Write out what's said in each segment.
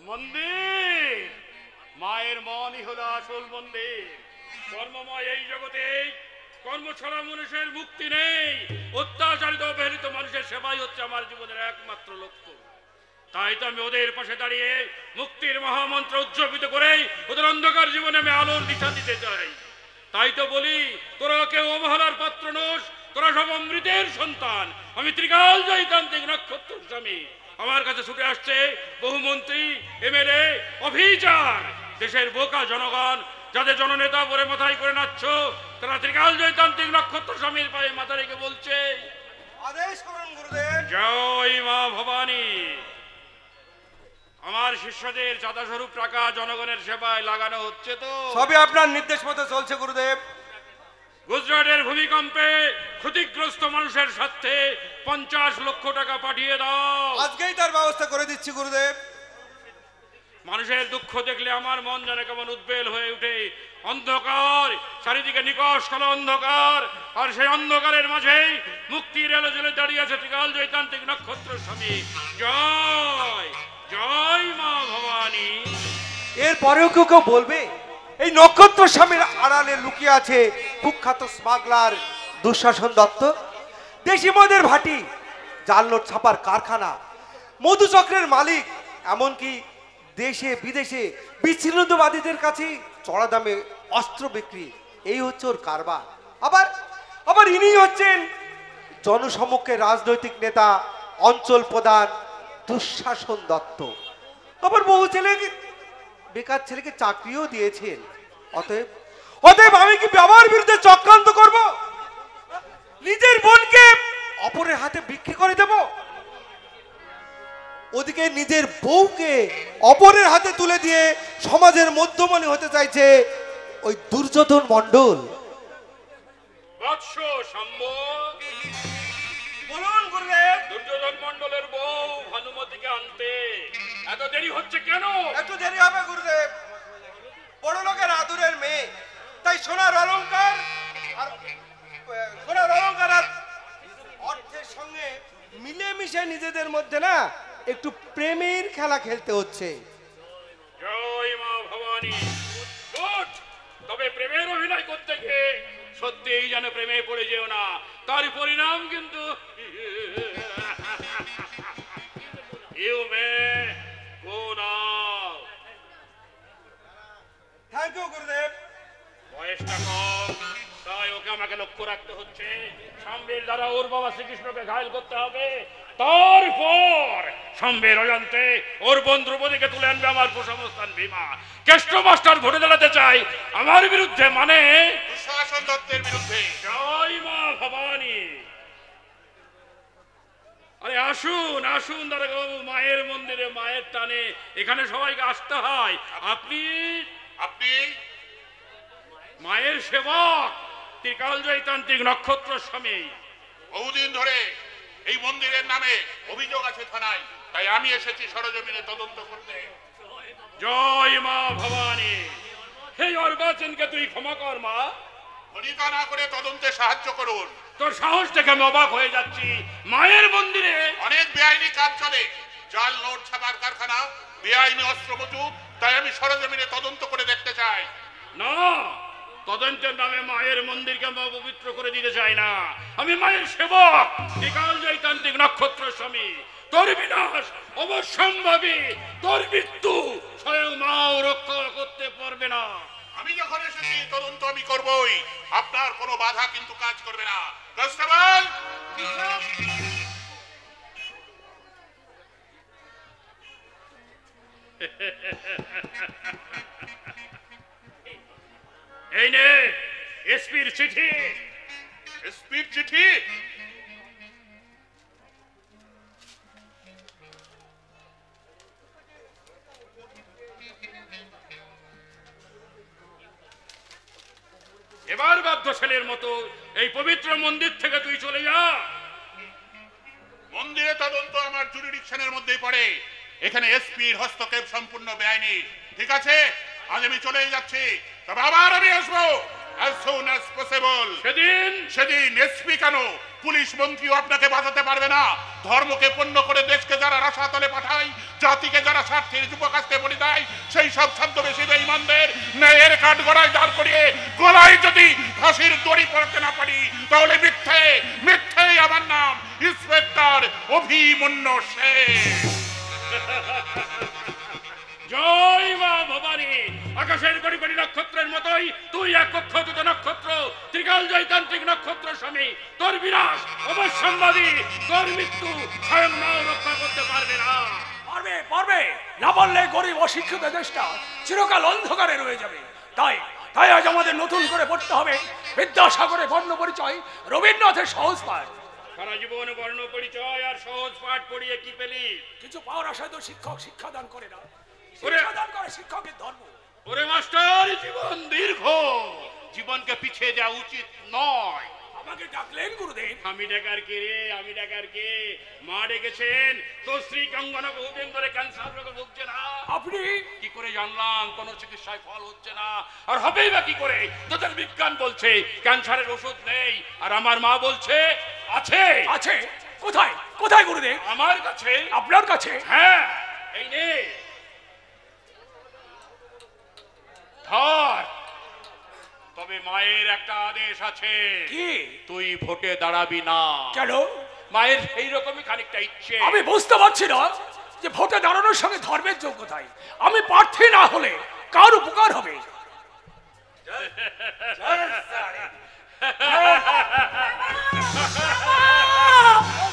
মন্দির মায়ের মনই হলো আসল মন্দির। কর্মময় এই জগতে কর্ম ছাড়া মানুষের মুক্তি নেই। অত্যাচারিত অবহেলিত মানুষের সেবাই হচ্ছে আমার জীবনের একমাত্র লক্ষ্য। তাই তো আমি ওদের পাশে দাঁড়িয়ে মুক্তির মহামন্ত্র উজ্জীবিত করে ওদের অন্ধকার জীবনে আমি আলোর দিশা দিতে চাই। তাই তো বলি, তোরা কেউ অবহেলার পাত্র নোস, তোরা সব অমৃতের সন্তান। আমি ত্রিকাল জয়তান্ত্রিক নক্ষত্র স্বামী। আমার কাছে ছুটে আসছে বহু মন্ত্রী, এমএলএ, অফিসার, দেশের বোকা জনগণ, যাদের জননেতা বলে মাথায় করে নাচছ, তারা ত্রিকাল জয়তান্ত্রিক নক্ষত্র স্বামীর পায়ে মাথা রেখে বলছে, আদেশ করুন গুরুদেব। জয় মা ভবানী। আমার শিষ্যদের চাঁদা স্বরূপ টাকা জনগণের সেবায় লাগানো হচ্ছে তো? সবই আপনার নির্দেশ মতো চলছে গুরুদেব। গুজরাটের ভূমিকম্পে ক্ষতিগ্রস্ত মানুষের স্বার্থে 50 লক্ষ টাকা পাঠিয়ে দাও। আজকেই তার ব্যবস্থা করে দিচ্ছি গুরুদেব। মানুষের দুঃখ দেখলে আমার মন যেন কেমন উদ্বেল হয়ে উঠে। অন্ধকার চারিদিকে, নিকষ কালো অন্ধকার, আর সেই অন্ধকারের মাঝেই মুক্তির এলো জেলে দাঁড়িয়ে আছে ত্রিকাল জয়তান্ত্রিক নক্ষত্র স্বামী। জয় জয় মা ভবানী। এরপরেও কেউ কেউ বলবে এই নক্ষত্র স্বামীর আড়ালে লুকিয়ে আছে কুখ্যাত স্মাগলার দুঃশাসন দত্ত, দেশি মদের ভাটি, জাল নোট ছাপার কারখানা, মধুচক্রের মালিক, এমনকি দেশে বিদেশে বিচ্ছিন্নতাবাদীদের কাছে চড়া দামে অস্ত্র বিক্রি। এই হচ্ছে ওর কারবার। আবার আবার ইনি হচ্ছেন জনসমক্ষে রাজনৈতিক নেতা, অঞ্চল প্রধান দুঃশাসন দত্ত। আবার বহু ছেলেকে, বেকার ছেলেকে চাকরিও দিয়েছেন। অতএব অতএব আমি কি বাবার বিরুদ্ধে চক্রান্ত করব? নিজের বোনকে অপরের হাতে বিক্রি করে দেব? ওদিকে নিজের বউকে অপরের হাতে তুলে দিয়ে সমাজের মধ্যমণি হতে চাইছে ওই দুর্যোধন মণ্ডল। বৎস শম্ভ, বলুন গুরুদেব। দুর্যোধন মণ্ডলের বউ ভানুমতিকে আনতে এত দেরি হচ্ছে কেন? একটু দেরি হবে গুরুদেব। বড় লোকের আদরের মেয়ে, তাই সোনার অলংকার আর অর্থের সঙ্গে মিলেমিশে নিজেদের মধ্যে না একটু প্রেমের খেলা খেলতে হচ্ছে। জয় মা ভবানী। গুড। তবে প্রেমের অভিনয় করতে গিয়ে সত্যিই যেন প্রেমে পড়ে যেও না, তার পরিণাম কিন্তু you may go now. Thank you গুরুদেব। বয়সটা কম, তাই ওকে আমাকে লক্ষ্য রাখতে হচ্ছে। সাম্বের দ্বারা ওর বাবা শ্রীকৃষ্ণকে ঘায়ল করতে হবে, তারপর সাম্বের অজান্তে ওর বোন দ্রৌপদীকে তুলে আনবে আমার প্রসমস্থান ভীমা। কেষ্ট মাস্টার ভোটে দাঁড়াতে চাই আমার বিরুদ্ধে, মানে দুঃশাসন দত্তের বিরুদ্ধে। জয় মা ভবানী। আরে আসুন আসুন দাদা বাবু, মায়ের মন্দিরে মায়ের টানে এখানে সবাইকে আসতে হয়। আপনি আপনি মায়ের সেবক ত্রিকাল জয়তান্ত্রিক নক্ষত্র স্বামী। বহুদিন ধরে এই মন্দিরের নামে অভিযোগ আছে থানায়, তাই আমি এসেছি সরজমিনে তদন্ত করতে। জয় মা ভবানী। হে অর্বাচনকে তুই ক্ষমা কর মা। খনিকা না করে তদন্তে সাহায্য করুন। তোর সাহস দেখে আমি অবাক হয়ে যাচ্ছি। মায়ের মন্দিরে অনেক বেআইনি কাজ চলে, জাল নোট ছাপার কারখানা, বেআইনি অস্ত্র মজুদ, তাই আমি সরজমিনে তদন্ত করে দেখতে চাই। না, তদন্তের নামে মায়ের মন্দিরকে আমি অপবিত্র করে দিতে চাই না। আমি মায়ের সেবক ত্রিকাল জয়তান্ত্রিক নক্ষত্র স্বামী। তোর বিনাশ অবশ্যম্ভাবী, তোর মৃত্যু স্বয়ং মাও রক্ষা করতে পারবে না। আমি যখন এসেছি তদন্ত আমি করবই, আপনার কোনো বাধা কিন্তু কাজ করবে না। কনস্টেবল, এই নে এসপির চিঠি। এসপির চিঠি? এবার বাধ্য ছেলের মতো এই পবিত্র মন্দির থেকে তুই চলে যা। মন্দিরে তদন্ত আমার জুরিডিকশনের মধ্যেই পড়ে। এখানে এসপির হস্তক্ষেপ সম্পূর্ণ বেআইনি। ঠিক আছে, আজ আমি চলেই যাচ্ছি, তবে আবার আমি আসবো as soon as possible। সেদিন এসপি কেন, পুলিশ মন্ত্রীও আপনাকে বাঁচাতে পারবে না। ধর্মকে পণ্য করে দেশকে যারা রাসাতলে পাঠায়, জাতি জাতিকে যারা স্বার্থের যুবকাজকে বলি দেয়, সেই সব ছদ্মবেশী বেঈমানদের ন্যায়ের কাঠ গড়ায় দাঁড় করিয়ে গলায় যদি ফাঁসির দড়ি পড়তে না পারি, তাহলে মিথ্যে আমার নাম ইন্সপেক্টর অভিমন্যু শেখ। জয় মা ভবানী। আকাশের কোটি কোটি নক্ষত্রের মতোই তুই এক কক্ষযুত নক্ষত্র, ত্রিকাল জয়তান্ত্রিক নক্ষত্র স্বামী। তোর বিনাশ অবশ্যম্ভাবী, তোর মৃত্যু স্বয়ং নাও রক্ষা করতে পারবে না। পারবে না বললে গরিব অশিক্ষিত দেশটা চিরকাল অন্ধকারে রয়ে যাবে। তাই আজ আমাদের নতুন করে পড়তে হবে বিদ্যাসাগরের বর্ণ পরিচয়, রবীন্দ্রনাথের সহজ পাঠ। সারা জীবন বর্ণ পরিচয় আর সহজ পাঠ পড়িয়ে কি পেলি? কিছু পাওয়ার আশায় তো শিক্ষক শিক্ষাদান করে না, ওরে- শিক্ষাদান করে শিক্ষকের ধর্ম। ওরে মাস্টার, জীবন দীর্ঘ, জীবনকে পিছিয়ে যাওয়া উচিত নয়। আমাকে ডাকলেন গুরুদেব? আমি ডাকার কে রে? আমি ডাকার কে? মা ডেকেছেন। তোর স্ত্রী কঙ্গনা বহুদিন ধরে ক্যান্সার রোগে ভুগছে না। আপনি কি করে জানলাম কোন চিকিৎসায় ফল হচ্ছে না? আর হবেই বা কি করে? তোদের বিজ্ঞান বলছে ক্যান্সারের ওষুধ নেই, আর আমার মা বলছে আছে। আছে? কোথায় কোথায় গুরুদেব? আমার কাছে। আপনার কাছে? হ্যাঁ, এই নে ধর। তবে মায়ের একটা আদেশ আছে। কি? তুই ভোটে দাঁড়াবি না। কেন? মায়ের সেই রকমই খানিকটা ইচ্ছে। আমি বুঝতে পারছি না যে ভোটে দাঁড়ানোর সঙ্গে ধর্মের যোগ্যতায় আমি প্রার্থী না হলে কার উপকার হবে।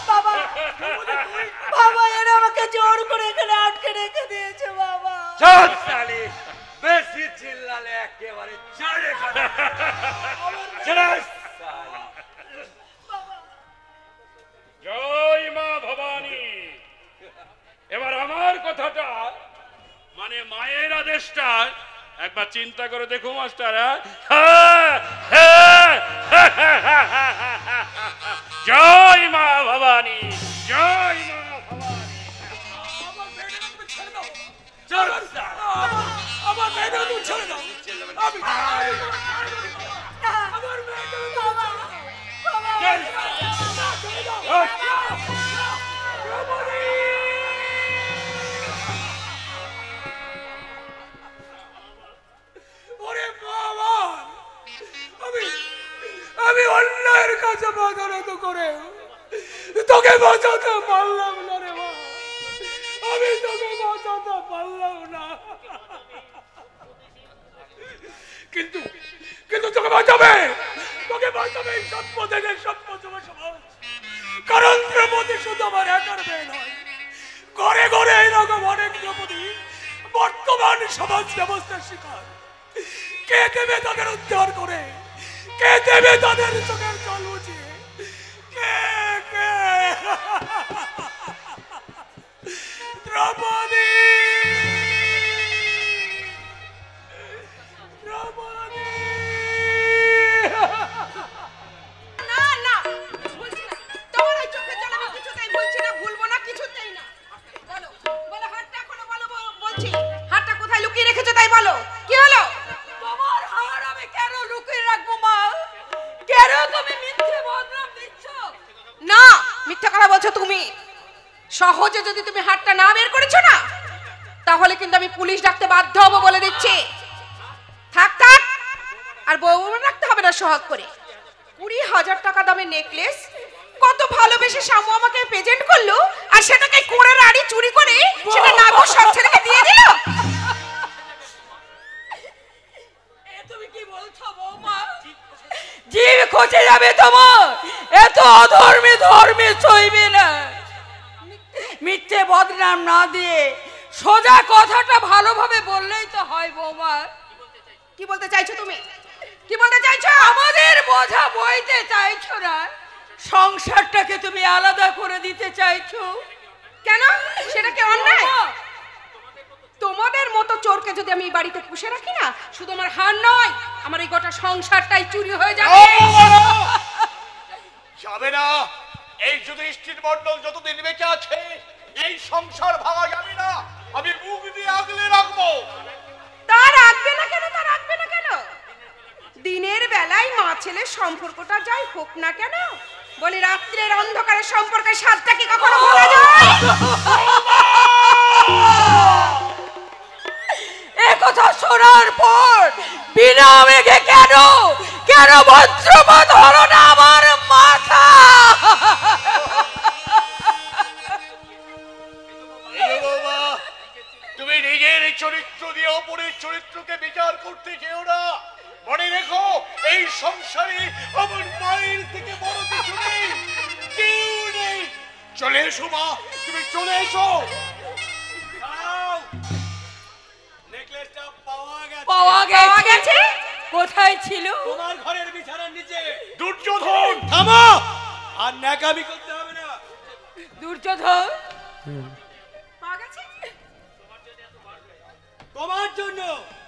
বাবা বাবা এরা আমাকে জোর করে এখানে আটকে রেখে দিয়েছে বাবা। চল শালি, বেশি চিল্লালে একেবারে জানে খাবে। জয় মা ভবানী। এবার আমার কথাটা মানে মায়ের আদেশটা একবার চিন্তা করে দেখো মাস্টার। জয় মা ভবানী, জয় মা ভবানী। আমার মেয়েটাকে তুমি ছেড়ে দাও। আমার মেয়েটাকে তুমি ছেড়ে দাও। আমার মেয়েটাকে তুমি ছেড়ে দাও। ওরে বাবা, আমি অন্যায়ের কাছে বাধারত করে তোকে বাঁচাতে পারলাম না রে মা। আমি তোকে বাঁচাতে পারলাম না, কিন্তু তোকে বাঁচাবে সত্য থেকে সত্য তোমার সমাজ। কারণ দ্রৌপদী শুধু আমার একার মেয়ে নয়, ঘরে ঘরে এরকম অনেক দ্রৌপদী বর্তমান সমাজ ব্যবস্থার শিকার। কে দেবে তাদের উদ্ধার করে? কে দেবে তাদের চোখের জল মুছিয়ে? কে দ্রৌপদী, দ্রৌপদী। না না বলছি না, তোমার ওই চোখের জল আমি কিছুতেই বলছি না, ভুলবো না, কিছুতেই না। বলো বলো হাতটা এখনো বলো, বলছি হাতটা কোথায় লুকিয়ে রেখেছো তাই বলো। কি হলো? তোমার হার আমি কেন লুকিয়ে রাখবো মা? কেন তুমি মিথ্যে বদনাম দিচ্ছ? না, মিথ্যা কথা বলছো তুমি। সহজে যদি তুমি হাতটা না বের করেছো না, তাহলে কিন্তু আমি পুলিশ ডাকতে বাধ্য হব বলে দিচ্ছি। থাক থাক, আর বউ রাখতে হবে না সোহাগ করে। 20,000 টাকা দামের নেকলেস কত ভালোবেসে শামু আমাকে প্রেজেন্ট করলো, আর সেটাকে কোড়ার আড়ি চুরি করে সেটা নাগর সব ছেলেকে দিয়ে দিল। তুমি কি বলছো বৌমা? জীব খোঁজে যাবে তোমার, এত অধর্মী ধর্মী সইবে না। মিথ্যে বদনাম না দিয়ে সোজা কথাটা ভালোভাবে বললেই তো হয় বৌমা। কি বলতে চাইছো তুমি? কি বলতে চাইছো? আমাদের বোঝা বইতে চাইছো না, সংসারটাকে তুমি আলাদা করে দিতে চাইছো। কেন? সেটা কি অন্যায়? তোমাদের মতো চোরকে যদি আমি এই বাড়িতে পুষে রাখি না, শুধু আমার হার নয়, আমার এই গোটা সংসারটাই চুরি হয়ে যাবে। যাবে না। এই যুধিষ্ঠির মণ্ডল যতদিন বেঁচে আছে, এই সংসার ভাঙা যাবে না। আমি মুখ দিয়ে আগলে রাখবো। তা রাখবে না কেন? তা রাখবে না কেন? দিনের বেলায় মা ছেলের সম্পর্কটা যাই হোক না কেন, বলি রাত্রের অন্ধকারের সম্পর্কের স্বাদটা কি কখনো ভোলা যায়? বিনা মেঘে কেন কেন বজ্রপাত হলো না আমার মাথা? তুমি নিজের চরিত্র দিয়ে অপরের চরিত্রকে বিচার করতে চেও না। মনে রেখো, এই সংসারে আমার মায়ের থেকে বড় কিছু নেই, কেউ নেই। চলে এসো মা, তুমি চলে এসো। নেকলেসটা পাওয়া গেছে। পাওয়া গেছে? কোথায় ছিল? তোমার ঘরের বিছানার নিচে। দুর্যোধন থামো, আর ন্যাকামি করতে হবে না। দুর্যোধন, পাওয়া গেছে?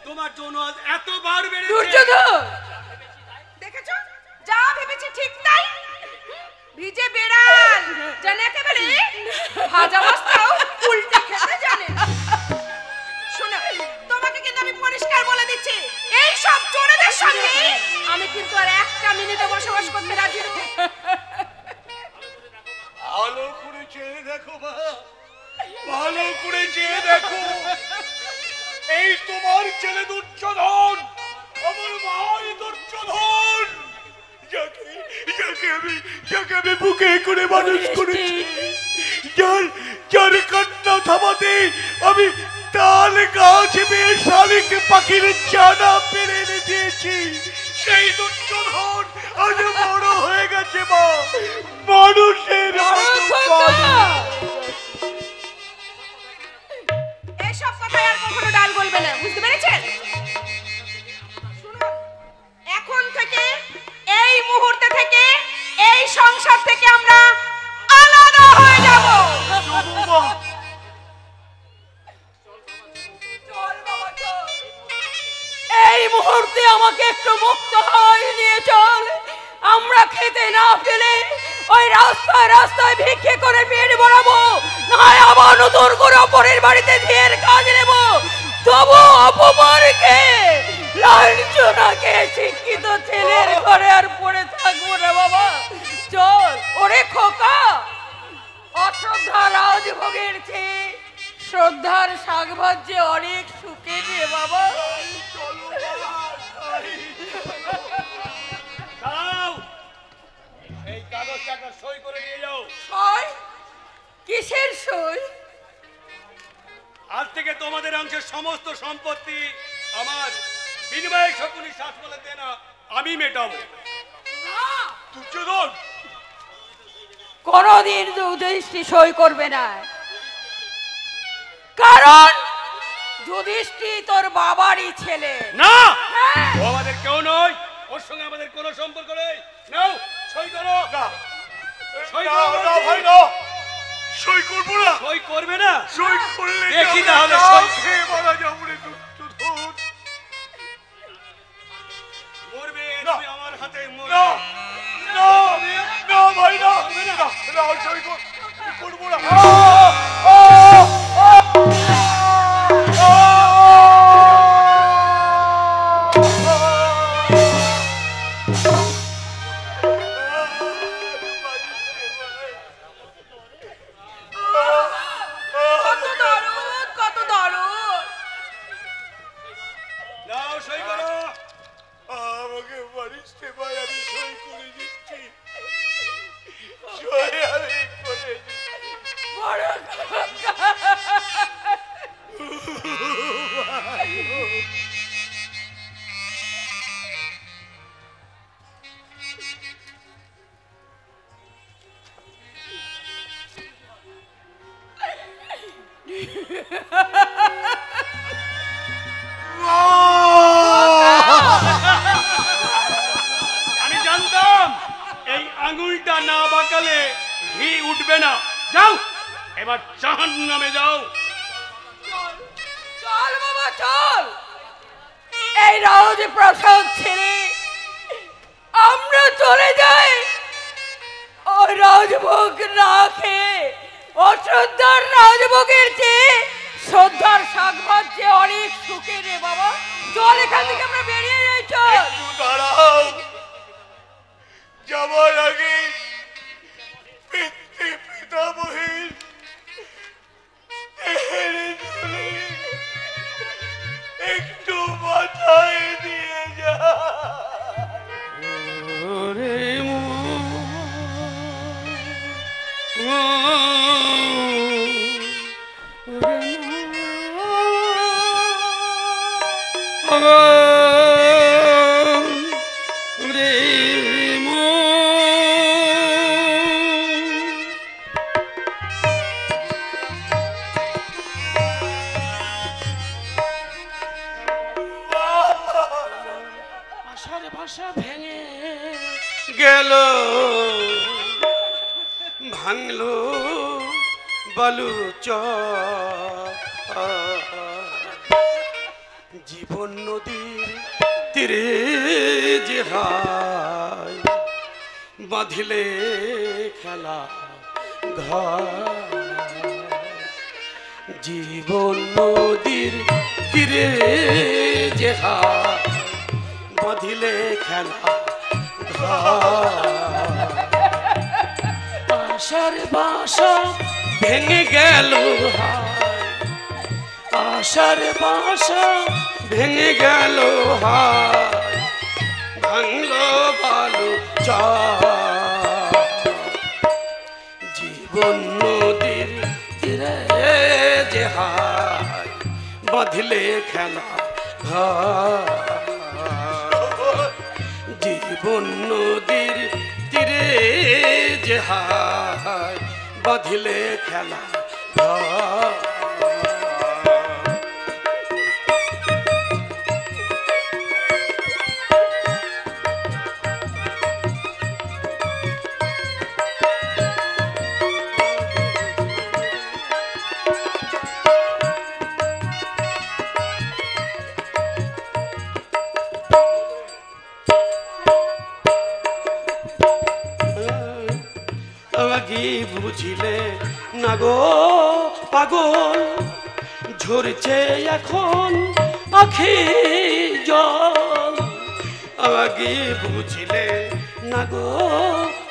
তোমার জন্য আজ এতবার বেড়েছে। দুর্যোধন, দেখেছো, যা ভেবেছি ঠিক তাই। ভিজে বেড়াল জানে একেবারে ভাজা মাছটাও উল্টে খেতে জানে। শোনো, তোমাকে কিন্তু আমি পরিষ্কার বলে দিচ্ছি, এই সব চোরেদের সঙ্গে আমি কিন্তু আর একটা মিনিটে বসবাস করতে রাজি নই। ভালো করে চেয়ে দেখো মা, ভালো করে চেয়ে দেখো। এই তোমার ছেলে দুর্যোধন, আমার ভাই দুর্যোধন, যাকে আমি বুকে করে মানুষ করেছি, যার কান্না থামাতে আমি তাল গাছ বেয়ে শালিক পাখির চানা পেরে এনে দিয়েছি, সেই দুর্যোধন আজ বড় হয়ে গেছে মা, মানুষের এসব কথায় আর কখনো ডাল বলবে না, বুঝতে পেরেছেন? শুনুন, এখন থেকে এই মুহূর্তে থেকে এই সংসার থেকে আমরা আলাদা হয়ে যাব। এই মুহূর্তে আমাকে একটু মুক্ত হয়ে নিয়ে চল। আমরা খেতে না পেলে ওই রাস্তায় রাস্তায় ভিক্ষে করে পেট ভরাবো, নয় আবার নতুন করে অপরের বাড়িতে ঝিয়ের কাজ নেব। তবু অপমানকে লাঞ্ছনাকে শিক্ষিত ছেলের ঘরে আর পড়ে থাকবো না বাবা। চল। ওরে খোকা, অশ্রদ্ধা রাজভোগের চেয়ে শ্রদ্ধার শাকভাজ্যে অনেক সুখে রে বাবা। এই কাগজটা একটা সই করে নিয়ে যাও। সই? কিসের সই? আজ থেকে তোমাদের অংশের সমস্ত সম্পত্তি আমার, বিনিময়ে শকুনি শ্বাস বলে দেনা আমি মেটাবো। দুর্যোধন, কোনদিন যুধিষ্ঠির সই করবে না, কারণ যুধিষ্ঠির তোর বাবারই ছেলে। না, হ্যাঁ। ও আমাদের কেউ নয়, ওর সঙ্গে আমাদের কোনো সম্পর্ক নেই। নাও সই করো। না সই না, করো না বলছি। ভাই না, সই করবো না। সই করবে না? সই করলে দেখি যে তাহলে আমরা সই। খেয়ে মারা যাবো রে দুর্যোধন। মরবে না। তুমি আমার হাতে, না মরবে। না না ভাই না, না না, সই করবো না। কত দরদ, কত দরদ। নাও সই করো। আমাকে মারিস রে ভাই, আমি সই করে দিচ্ছি, সই আমি করে দিচ্ছি। বড় আমি জানতাম এই আঙুলটা না বাঁকালে ঘি উঠবে না। যাও এবার জাহান্নামে যাও। চল বাবা চল। এই রাজপ্রাসাদ ছেড়ে আমরা চলে যাই ওই রাজভোগ না খেয়ে। অশ্রদ্ধার রাজভোগের চেয়ে শ্রদ্ধার শাকভাজ্যে অনেক সুখে রে বাবা। চল এখান থেকে আমরা বেরিয়ে যাই। চল। একটু দাঁড়াও, যাবার আগে পিতামহীন একটু মাথায় দিয়ে গো রে আশার ভাষা ভেঙে গেল ভাঙলো বালু জীবন নদীর তীরে যে হায় বাঁধিলে খেলা ঘর জীবন নদীর তীরে যে হায় বাঁধিলে খেলা আশার বাসা ভেঙে গেল আশার বাসা ভেঙে গেল ভাঙলো বালু জীবন নদীর তীরে যে হায় বাঁধলে খেলা জীবন নদীর তীরে যে হায় বাঁধলে খেলা বুঝিলে না গো পাগল ঝরছে এখন আখি জল আগে বুঝিলে না গো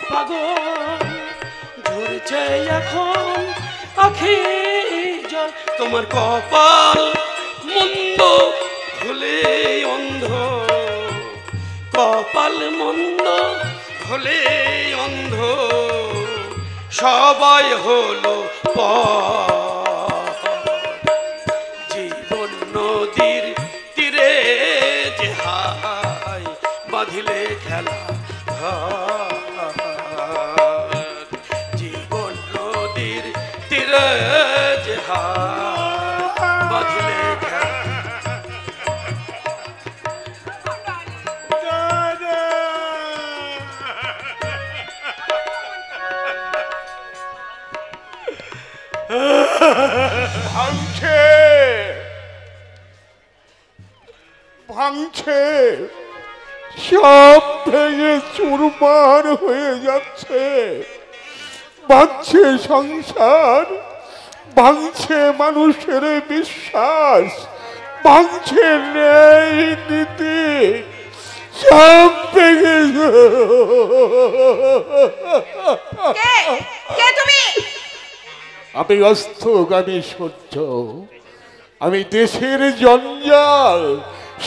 পাগল ঝরছে এখন আখি জল তোমার কপাল মন্দ হলে অন্ধ কপাল মন্দ হলে অন্ধ সবাই হলো জীবন নদীর তীরে যে হায় বাঁধিলে খেলা জীবন নদীর তীরে যে হায় বাঁধিলে খেলা ভাঙছে ভাঙছে সব ভেঙে চুরমার হয়ে যাচ্ছে ভাঙছে সংসার ভাঙছে মানুষের বিশ্বাস ভাঙছে ন্যায় নীতি সব ভেঙে কে তুমি? আমি অস্তগামী সূর্য আমি দেশের জঞ্জাল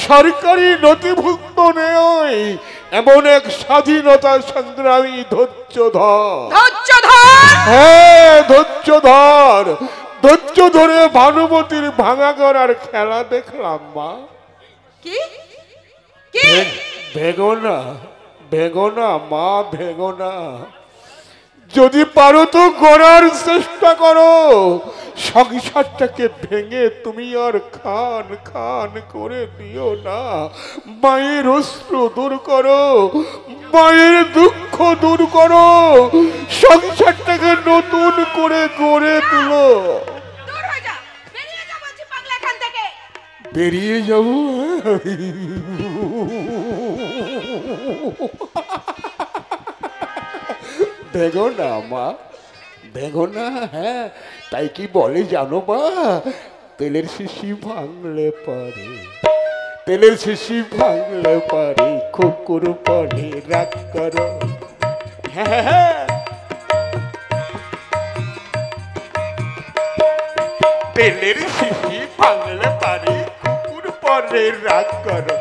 সরকারি নথিভুক্ত নয় এমন এক স্বাধীনতা সংগ্রামী ধৈর্যধর হ্যাঁ ধৈর্যধর ধৈর্য ধরে ভানুমতির ভাঙা গড়ার খেলা দেখলাম মা কি কি ভেগোনা ভেগোনা মা ভেগোনা যদি পারো তো গড়ার চেষ্টা করো সংসারটাকে ভেঙে তুমি আর খান খান করে দিও না মায়ের অশ্রু দূর করো মায়ের দুঃখ দূর করো সংসারটাকে নতুন করে গড়ে তুলো দূর হয়ে যা বেরিয়ে যা বলছি পাগলা এখান থেকে বেরিয়ে যাবো বেগোনা মা বেগোনা হ্যাঁ তাই কি বলে জানো মা তেলের শিশি ভাঙলে পারে তেলের শিশি ভাঙলে পারে কুকুর পরে রাগ করো হ্যাঁ তেলের শিশি ভাঙলে পারে কুকুর পরে রাগ করো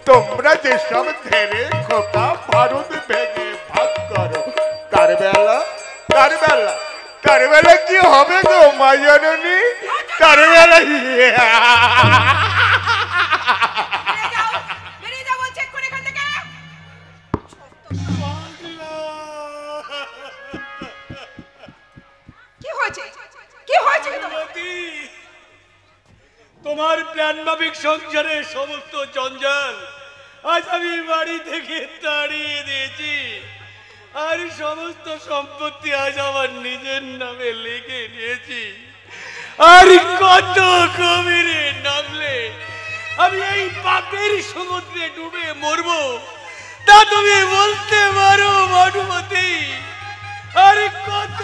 তোমরা যেসব ধেরে খোকা ভারত ভেঙে ভাগ করো কার বেলা কি হবে গো মা জননী কার বেলা ভানুমতি, তোমার প্ল্যান মাফিক সংসারের সমস্ত জঞ্জাল আজ আমি বাড়ি থেকে তাড়িয়ে দিয়েছি, আর সমস্ত সম্পত্তি আজ আমার নিজের নামে লিখে নিয়েছি। আর কত গভীরে নামলে আমি এই পাপের সমুদ্রে ডুবে মরবো তা তুমি বলতে পারো ভানুমতি? আর কত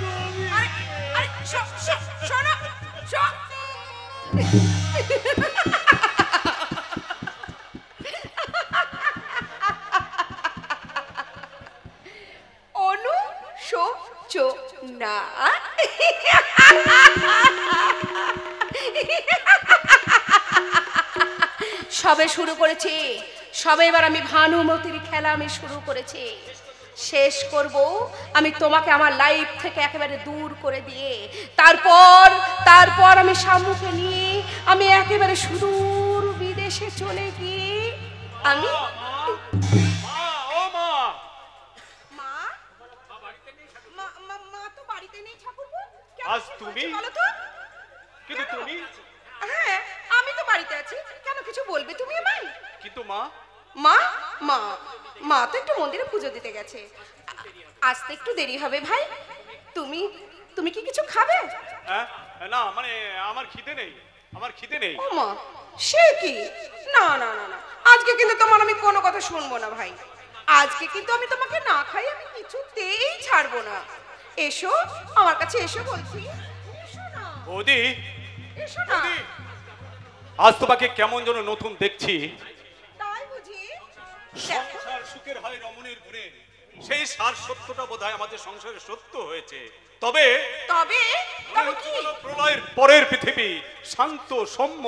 গভীরে। শোনো অনুশোচনা। সবে শুরু করেছি, সবে এবার আমি ভানুমতির খেলা আমি শুরু করেছি। শেষ করব আমি তোমাকে আমার লাইফ থেকে একেবারে দূর করে দিয়ে, তারপর আমি শামুকে নিয়ে আমি একেবারে সুদূর বিদেশে চলে গিয়ে আমি মা তো বাড়িতে নেই ঠাকুরপো। আজ তুমি? বলো তো। কিন্তু তুমি? হ্যাঁ আমি তো বাড়িতে আছি, কেন কিছু বলবে তুমি আমায়? কিন্তু মা মা মা মা তো একটু মন্দিরে পুজো দিতে গেছে, আসতে একটু দেরি হবে ভাই। তুমি কি কিছু খাবে? না মানে আমার খিদে নেই, আমার খিদে নেই। ও মা, সে কি? না না না না, আজকে কিন্তু তোমার আমি কোনো কথা শুনবো না ভাই। আজকে কিন্তু আমি তোমাকে না খাই আমি কিছুতেই ছাড়বো না। এসো আমার কাছে, এসো বলছি। এসো না বৌদি, এসো না। আজ তোমাকে কেমন যেন নতুন দেখছি। তাই বুঝি? সংসার সুখের হয় রমণীর ঘুরে, সেই সার সত্যটা বোধহয় আমাদের সংসারে সত্য হয়েছে। তবে তবে কি? প্রলয়ের পরের পৃথিবী শান্ত সৌম্য।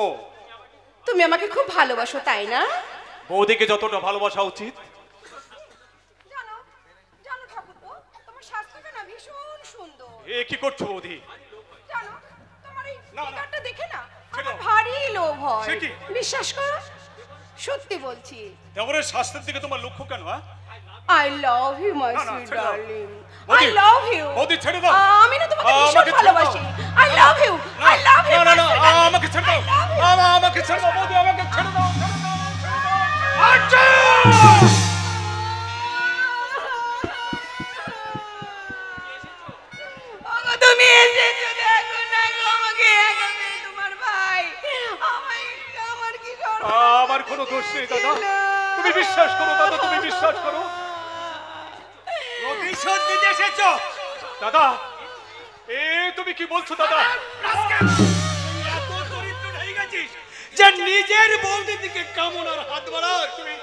তুমি আমাকে খুব ভালোবাসো তাই না? বৌদিকে যতটা ভালোবাসা উচিত। জানো জানো ঠাকুরপো, তোমার স্বাস্থ্যটা না ভীষণ সুন্দর। এ কি করছো বৌদি? জানো তোমার এই না, না। ফিগারটা দেখে না ছিল। আমার ভারী লোভ হয়। সে কি? বিশ্বাস করো, সত্যি বলছি। দেবরের স্বাস্থ্যের দিকে তোমার লক্ষ্য কেন? I love you my না, না, sweet ছেড়ে দাও। darling. I বৌদি, love you. বৌদি ছেড়ে দাও। আমি না তোমাকে ভীষণ আমাকে ছেড়ে ভালোবাসি। দাও। I love you. I love you. না my না sweet darling. আমাকে ছেড়ে দাও, I love you. আমাকে ছেড়ে দাও বৌদি, আমাকে ছেড়ে দাও, ছেড়ে দাও, ছেড়ে দাও। আচ্ছা! ওগো, তুমি এসেছো, দেখো না গো আমাকে একা পেয়ে তোমার ভাই। আমার কি করব? আমার কোনো দোষ নেই দাদা, তুমি বিশ্বাস করো দাদা, তুমি বিশ্বাস করো। প্রতিশোধ নিতে এসেছো দাদা? এ তুমি কি বলছো দাদা? এত দরিদ্র হয়ে গেছিস যে নিজের বৌদির দিকে কামনার হাত বাড়াস? তুমি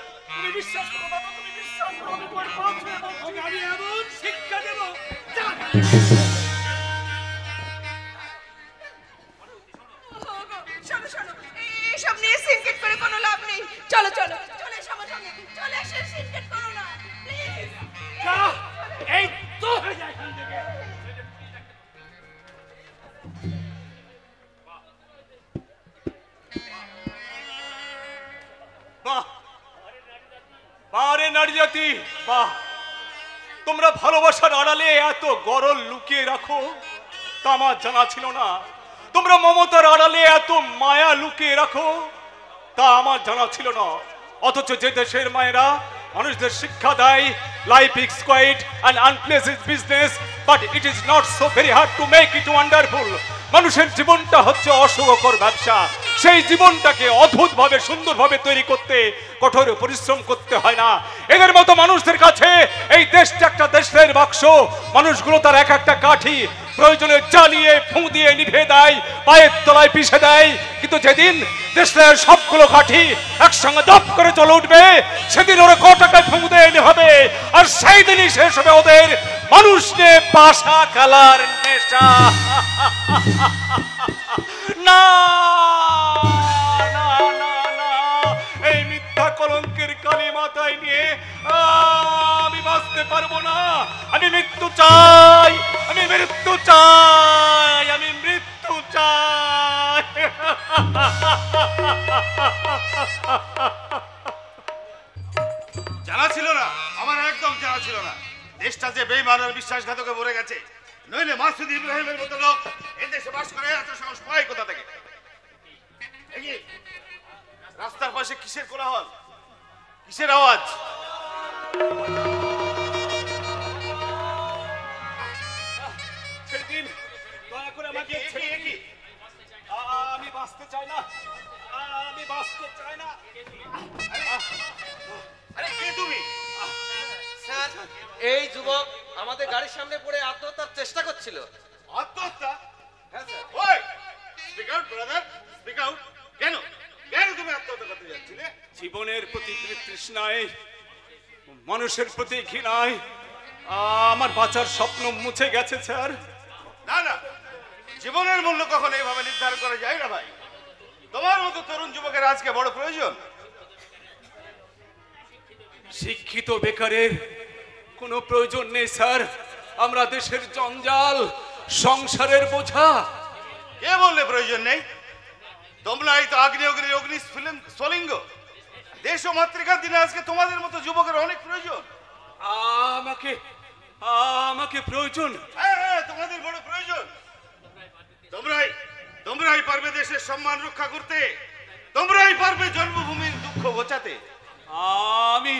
বিশ্বাস করো দাদা, তুমি বিশ্বাস করো। আমি তোমার পা ছুঁয়ে বলছি, আমি এমন শিক্ষা দেব যা। শোনো শোনো, এইসব নিয়ে সিনকেট করে কোনো লাভ নেই। চলো চলো চলে এসো আমার সঙ্গে, চলে এসে সিনকেট করো না প্লিজ। এই তো হয়ে যায় এখান থেকে। বাহ, বারে নারী জাতি, বাহ! তোমরা ভালোবাসার আড়ালে এত গরল লুকিয়ে রাখো, তা আমার জানা ছিল না। তোমরা মমতার আড়ালে এত মায়া লুকিয়ে রাখো, তা আমার জানা ছিল না। অথচ যে দেশের মায়েরা মানুষদের শিক্ষা দেয়, life is quite and unpleasant business, but it is not so very hard to make it wonderful. মানুষের জীবনটা হচ্ছে অসুখকর ব্যবসা। সেই জীবনটাকে অদ্ভুতভাবে সুন্দরভাবে তৈরি করতে কঠোর পরিশ্রম করতে হয় না। এদের মতো মানুষদের কাছে এই দেশটা একটা দেশের বাক্স। মানুষগুলো তার এক একটা কাঠি প্রয়োজনে জ্বালিয়ে ফুঁ দিয়ে নিভে দেয়, পায়ের তলায় পিষে দেয়। কিন্তু যেদিন দেশের সবগুলো কাঠি একসঙ্গে দপ করে চলে উঠবে, সেদিন ওরা কটাকায় ফুঁ দিয়ে নিভাবে, আর সেই দিনই শেষ হবে ওদের মানুষ নিয়ে পাশা খেলার নেশা। না না না না, এই মিথ্যা কলঙ্কের কালি মাথায় নিয়ে আমি বাঁচতে পারবো না। আমি মৃত্যু চাই, আমি মৃত্যু চাই, আমি মৃত্যু চাই। জানা ছিল না, আমার একদম জানা ছিল না দেশটা যে বেঈমান আর বিশ্বাসঘাতকে ভরে গেছে। নইলে মাসুদ ইব্রাহিমের মতো লোক এদেশে পাস করে এত সাহস পায় কোথা থেকে? এই কি? রাস্তার পাশে কিসের কোলাহল, কিসের আওয়াজ? সেদিন দয়া করে আমাকে আমি বাঁচতে চাই না, আমি বাঁচতে চাই না। আরে কে তুমি? স্যার, এই যুবক আমাদের গাড়ির সামনে পড়ে আত্মহত্যার চেষ্টা করছিল। আত্মহত্যা? হ্যাঁ স্যার। ওই speak out brother, speak out. কেন কেন তুমি আত্মহত্যা করতে যাচ্ছিলে? জীবনের প্রতি তৃষ্ণায়, মানুষের প্রতি ঘৃণায় আমার বাঁচার স্বপ্ন মুছে গেছে স্যার। না না, জীবনের মূল্য কখনো এইভাবে নির্ধারণ করা যায় না ভাই। তোমার মতো তরুণ যুবকের আজকে বড় প্রয়োজন। শিক্ষিত বেকারের কোনো প্রয়োজন নেই স্যার। আমরা দেশের জঞ্জাল, সংসারের বোঝা। কে বললে প্রয়োজন নেই? তোমরাই তো আগ্নেয়গিরির স্ফুলিঙ্গ। দেশ ও মাতৃকার দিনে আজকে তোমাদের মতো যুবকের অনেক প্রয়োজন। আমাকে আমাকে প্রয়োজন। হ্যাঁ, তোমাদের বড় প্রয়োজন। তোমরাই পারবে দেশের সম্মান রক্ষা করতে, তোমরাই পারবে জন্মভূমির দুঃখ ঘোচাতে। আমি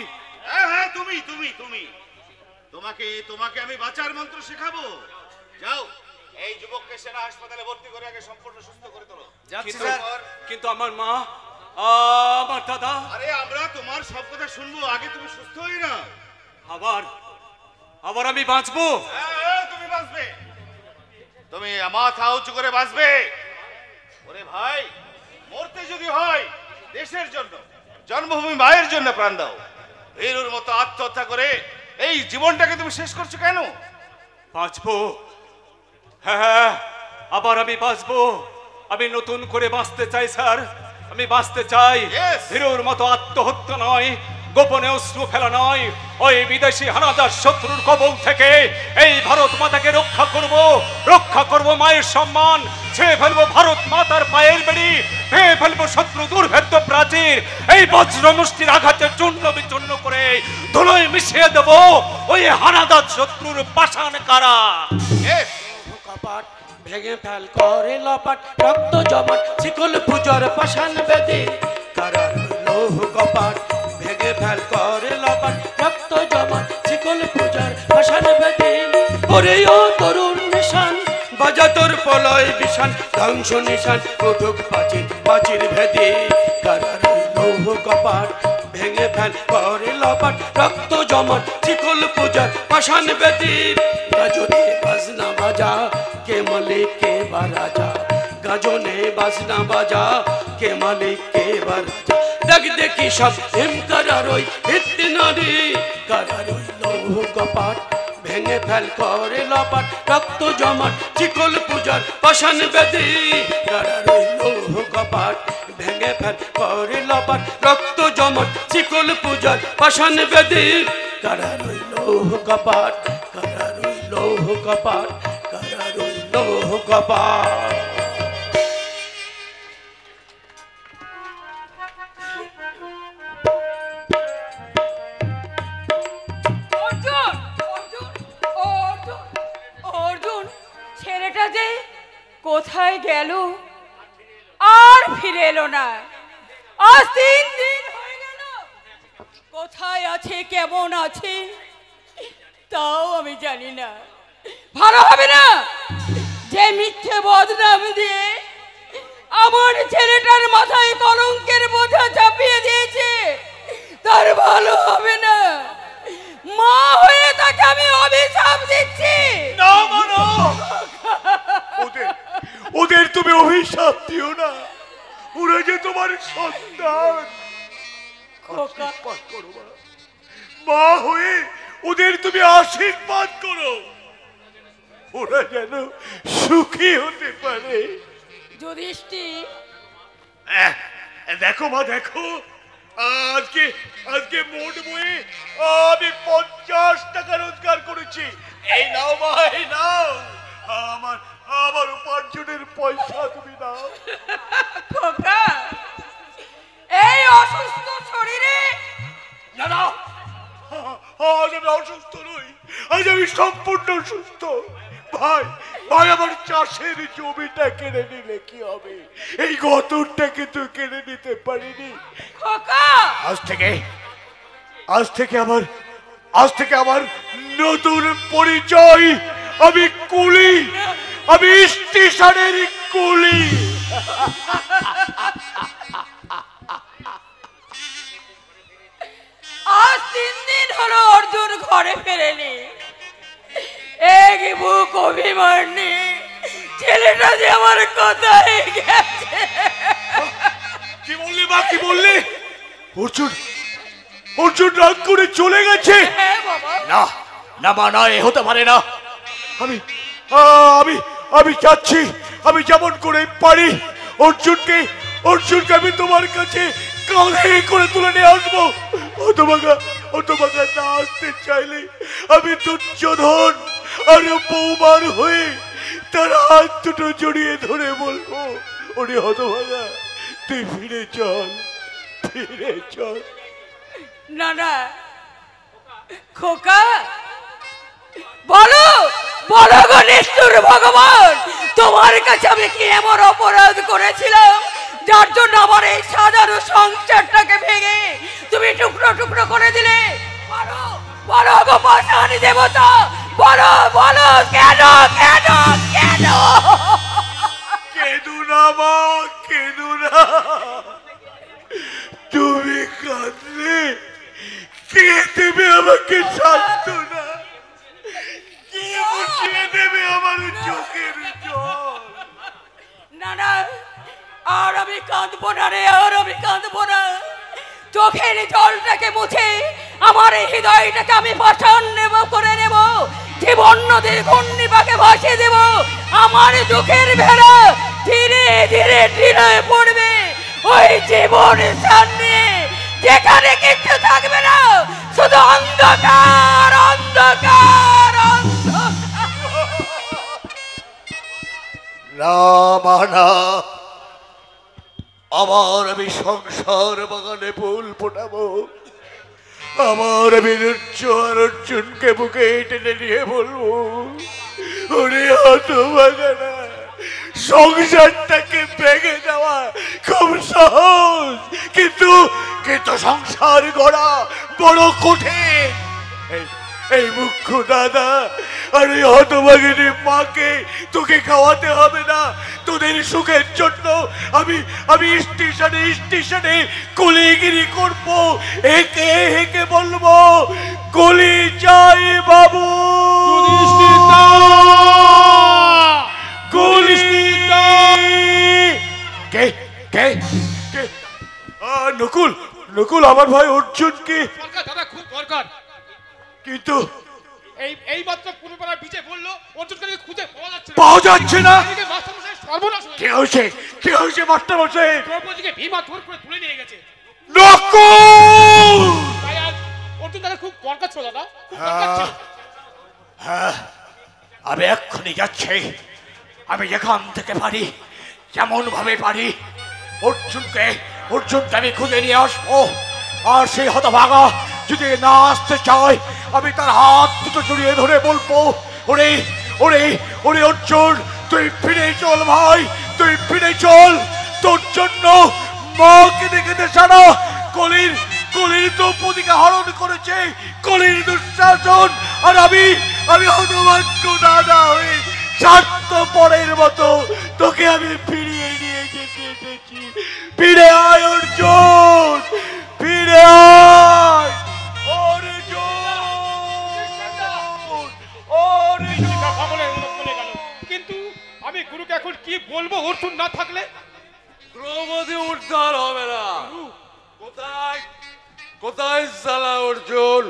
হ্যাঁ, তুমি তুমি তুমি তোমাকে আমি বাঁচার মন্ত্র শেখাবো। যাও, এই যুবককে সেনা হাসপাতালে ভর্তি করে আগে সম্পূর্ণ সুস্থ করে তোলো। কিন্তু আমার মা, আমার দাদা। আরে আমরা তোমার সব কথা শুনবো, আগে তুমি সুস্থ হই না। আবার আমি বাঁচবো। হ্যাঁ, তুমি বাঁচবে, তুমি মাথা উঁচু করে বাঁচবে। ওরে ভাই, মরতে যদি হয় দেশের জন্য, জন্মভূমি মায়ের জন্য প্রাণ দাও। ভীরুর মতো আত্মহত্যা করে এই জীবনটাকে তুমি শেষ করছো কেন? বাঁচবো, হ্যাঁ, আবার আমি বাঁচবো। আমি নতুন করে বাঁচতে চাই স্যার, আমি বাঁচতে চাই। Yes. ভীরুর মতো আত্মহত্যা নয়, গোপনে অশ্রু ফেলা নয়। ওই বিদেশি হানাদার শত্রুর কবল থেকে এই ভারত মাতাকে রক্ষা করব মায়ের সম্মান। ছেড়ে ফেলবো ভারত মাতার পায়ের বেড়ি, ভেঙে ফেলবো শত্রু দুর্ভেদ্য প্রাচীর। এই বজ্র মুষ্টির আঘাতে চূর্ণ বিচূর্ণ করে ধুলোয় মিশিয়ে দেব ওই হানাদার শত্রুর পাষাণ কারা। Yes. কপাট ভেঙে ফেল করে লপাট, রক্ত জমাট শিকল পূজার পাষাণ বেদে। কারার লৌহ কপাট ভেঙে ফেল করে লপাট, রক্ত জমাট শিকল পূজার পাষাণ বেদে। ওরে ও তরুণ নিশান, বাজা তোর পলয় বিশান, ধ্বংস নিশান উঠুক পাচির ভেদে। কারার লৌহ কপাট ভেঙে ফেল করে লপাট, রক্ত জমাট শিকল পূজার পাষাণ বেদে। গাজনে বাজনা বাজা, কে মালিক কে বা রাজা। গাজনে বাজনা বাজা, কে মালিক কে বা রাজা। দেখ দেখি সব হিম কারারই ভিত্তি নারী। কারারই লৌহ কপাট ভেঙে ফেল করে লপাট, রক্ত জমাট চিকল পূজার পাষাণ বেদী। কারারই লৌহ কপাট ভেঙে ফেল করে লপাট, রক্ত জমাট চিকল পূজার পাষাণ বেদী। কারারই লৌহ কপাট, কারারই লৌহ কপাট, কারারই লৌহ কপাট। অর্জুন, অর্জুন, অর্জুন, অর্জুন, ছেলেটা যে কোথায় গেল আর ফিরে এলো না। আজ 3 দিন হয়ে গেল। কোথায় আছে, কেমন আছে তাও আমি জানি না। ভালো হবে না যে মিথ্যে বদনাম দিয়ে আমার ছেলেটার মাথায় কলঙ্কের বোঝা চাপিয়ে দিয়েছে, তার ভালো হবে না। মা হয়ে তাকে আমি অভিশাপ দিচ্ছি। না মানো, ওদের তুমি অভিশাপ দিও না। ওরা যে তোমার সন্তান। আশীর্বাদ করো মা, মা হয়ে ওদের তুমি আশীর্বাদ করো, ওরা যেন সুখী হতে পারে। যুধিষ্ঠির, দেখো মা, দেখো, আজকে মোট বয়ে আমি 50 টাকা রোজগার করেছি। এই নাও মা, এই নাও আমার উপার্জনের পয়সা, তুমি নাও। খোকা, এই অসুস্থ শরীরে না না, আজ আমি অসুস্থ নই, আজ আমি সম্পূর্ণ সুস্থ। ভাই ভাই আমার চাষের জমিটা কেড়ে নিলে কি হবে? এই গতরটাকে তো কেড়ে নিতে পারিনি। খোকা আজ থেকে আমার নতুন পরিচয়। আমি কুলি, আমি স্টেশনের কুলি। আজ 3 দিন হলো অর্জুন ঘরে ফেরেনি। এক বুক অভিমান নিয়ে ছেলেটা যে আমার কোথায় গেছে। কি বললি মা, কি বললি? অর্জুন রাগ করে চলে গেছে? হ্যাঁ বাবা। না না মা, না, এ হতে পারে না। আমি আমি চাচ্ছি আমি যেমন করে পারি অর্জুনকে আমি তোমার কাছে কাঁধে করে তুলে নিয়ে আসবো। অতবাগা না আসতে চাইলে আমি দুর্যোধন আর বৌমার হয়ে তার হাত দুটো জড়িয়ে ধরে বলবো, ওরে হতভাগা তুই ফিরে চল। না না খোকা, বলো বলো গো নিষ্ঠুর ভগবান, তোমার কাছে আমি কি এমন অপরাধ করেছিলাম যার জন্য আমার এই সাধারণ সংসারটাকে ভেঙে তুমি টুকরো টুকরো করে দিলে? বলো বলো গো পাশানি দেবতা, বলো বলো কেন কেন কেন? কেঁদো না মা, কেঁদো না। তুমি কাঁদলে কে দেবে আমাকে সান্ত্বনা? কে মুছিয়ে দেবে আমার চোখের জল? না না, আর আমি কাঁদবো না রে, আর আমি কাঁদবো না। চোখের জলটাকে মুছে আমার এই হৃদয়টাকে আমি পাষাণ করে নেব, জীবন নদীর ঘূর্ণিপাকে ভাসিয়ে দেব। আমার দুঃখের ভেড়া ধীরে ধীরে ঢিলে পড়বে ওই জীবনের সামনে, যেখানে কিছু থাকবে না, শুধু অন্ধকার অন্ধকার অন্ধকার। না মানা, আবার আমি সংসার বাগানে ফুল ফোটাবো। আমার আমি অর্জুনকে বুকে টেনে নিয়ে বলবো, ওরে হতভাগা, সংসারটাকে ভেঙে দেওয়া খুব সহজ, কিন্তু সংসার গড়া বড় কঠিন। এই মুখ্য দাদা আর এই হতভাগিনী মাকে তোকে খাওয়াতে হবে না। তোদের সুখের জন্য আমি স্টেশনে কুলিগিরি করবো, একে হেকে বলবো কুলি চাই বাবু, কুলি। কে কে কে? নকুল আমার ভাই অর্জুনকে দাদা খুব দরকার, কিন্তু এই মাত্র পুরোপাড়া বিচে বললো অর্জুনকে খুঁজে পাওয়া যাচ্ছে না। সর্বনাশ কে হয়েছে মাস্টার মশাই? দ্রৌপদীকে ভীমা ধর করে তুলে নিয়ে গেছে। নকুল! তাই আজ অর্জুন দাদা খুব দরকার ছিল দাদা, খুব দরকার ছিল। হ্যাঁ, আমি এক্ষুনি যাচ্ছি। আমি যেখান থেকে পারি, যেমন ভাবে পারি, অর্জুনকে আমি খুঁজে নিয়ে আসবো। আর সেই হতভাগা যদি না আসতে চায়, আমি তার হাত দুটো জড়িয়ে ধরে বলবো, ওরে ওরে ওরে অর্জুন, তুই ফিরে চল ভাই, তুই ফিরে চল। তোর জন্য মা কেঁদে কেঁদে সারা কলির দ্রৌপদীকে হরণ করেছে কলির দুঃশাসন। আর আমি হতভাগ্য দাদা হয়ে স্বার্থপরের মতো তোকে আমি ফিরিয়ে নিয়ে যেতে এসেছি। ফিরে আয় অর্জুন, ফিরে আয় কিন্তু আমি গুরুকে এখন কি বলবো অর্জুন না থাকলে? দ্রৌপদী উদ্ধার হবে না। কোথায় সালা অর্জুন?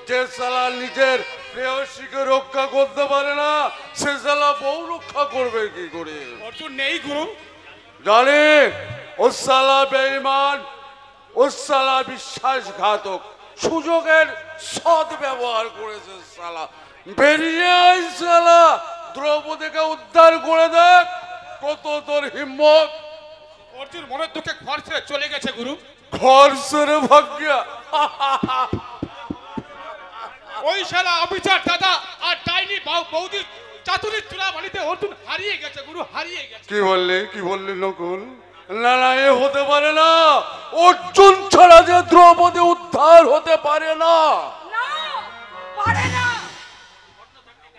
যে সালা নিজের প্রেয়সীকে রক্ষা করতে পারে না, সে সালা বউ রক্ষা করবে কি করে? অর্জুন নেই গুরু। জানে ও সালা বেঈমান, ও সালা বিশ্বাসঘাতক, সুযোগের সৎ ব্যবহার করেছে সালা। বেরিয়ে আয় সালা, দ্রৌপদীকে উদ্ধার করে দেখ, কত তোর হিম্মত। অর্জুন মনের দুঃখে ঘর ছেড়ে চলে গেছে গুরু। ঘর ছেড়ে ভাগ্যা? ওই শালা অবিচার দাদা আর ডাইনি বৌদি চাতুরির চূড়া বাড়িতে অর্জুন হারিয়ে গেছে গুরু, হারিয়ে গেছে। কি বললে নকুল? না না, এ হতে পারে না। অর্জুন ছাড়া যে দ্রৌপদী উদ্ধার হতে পারে না। না, পারে না।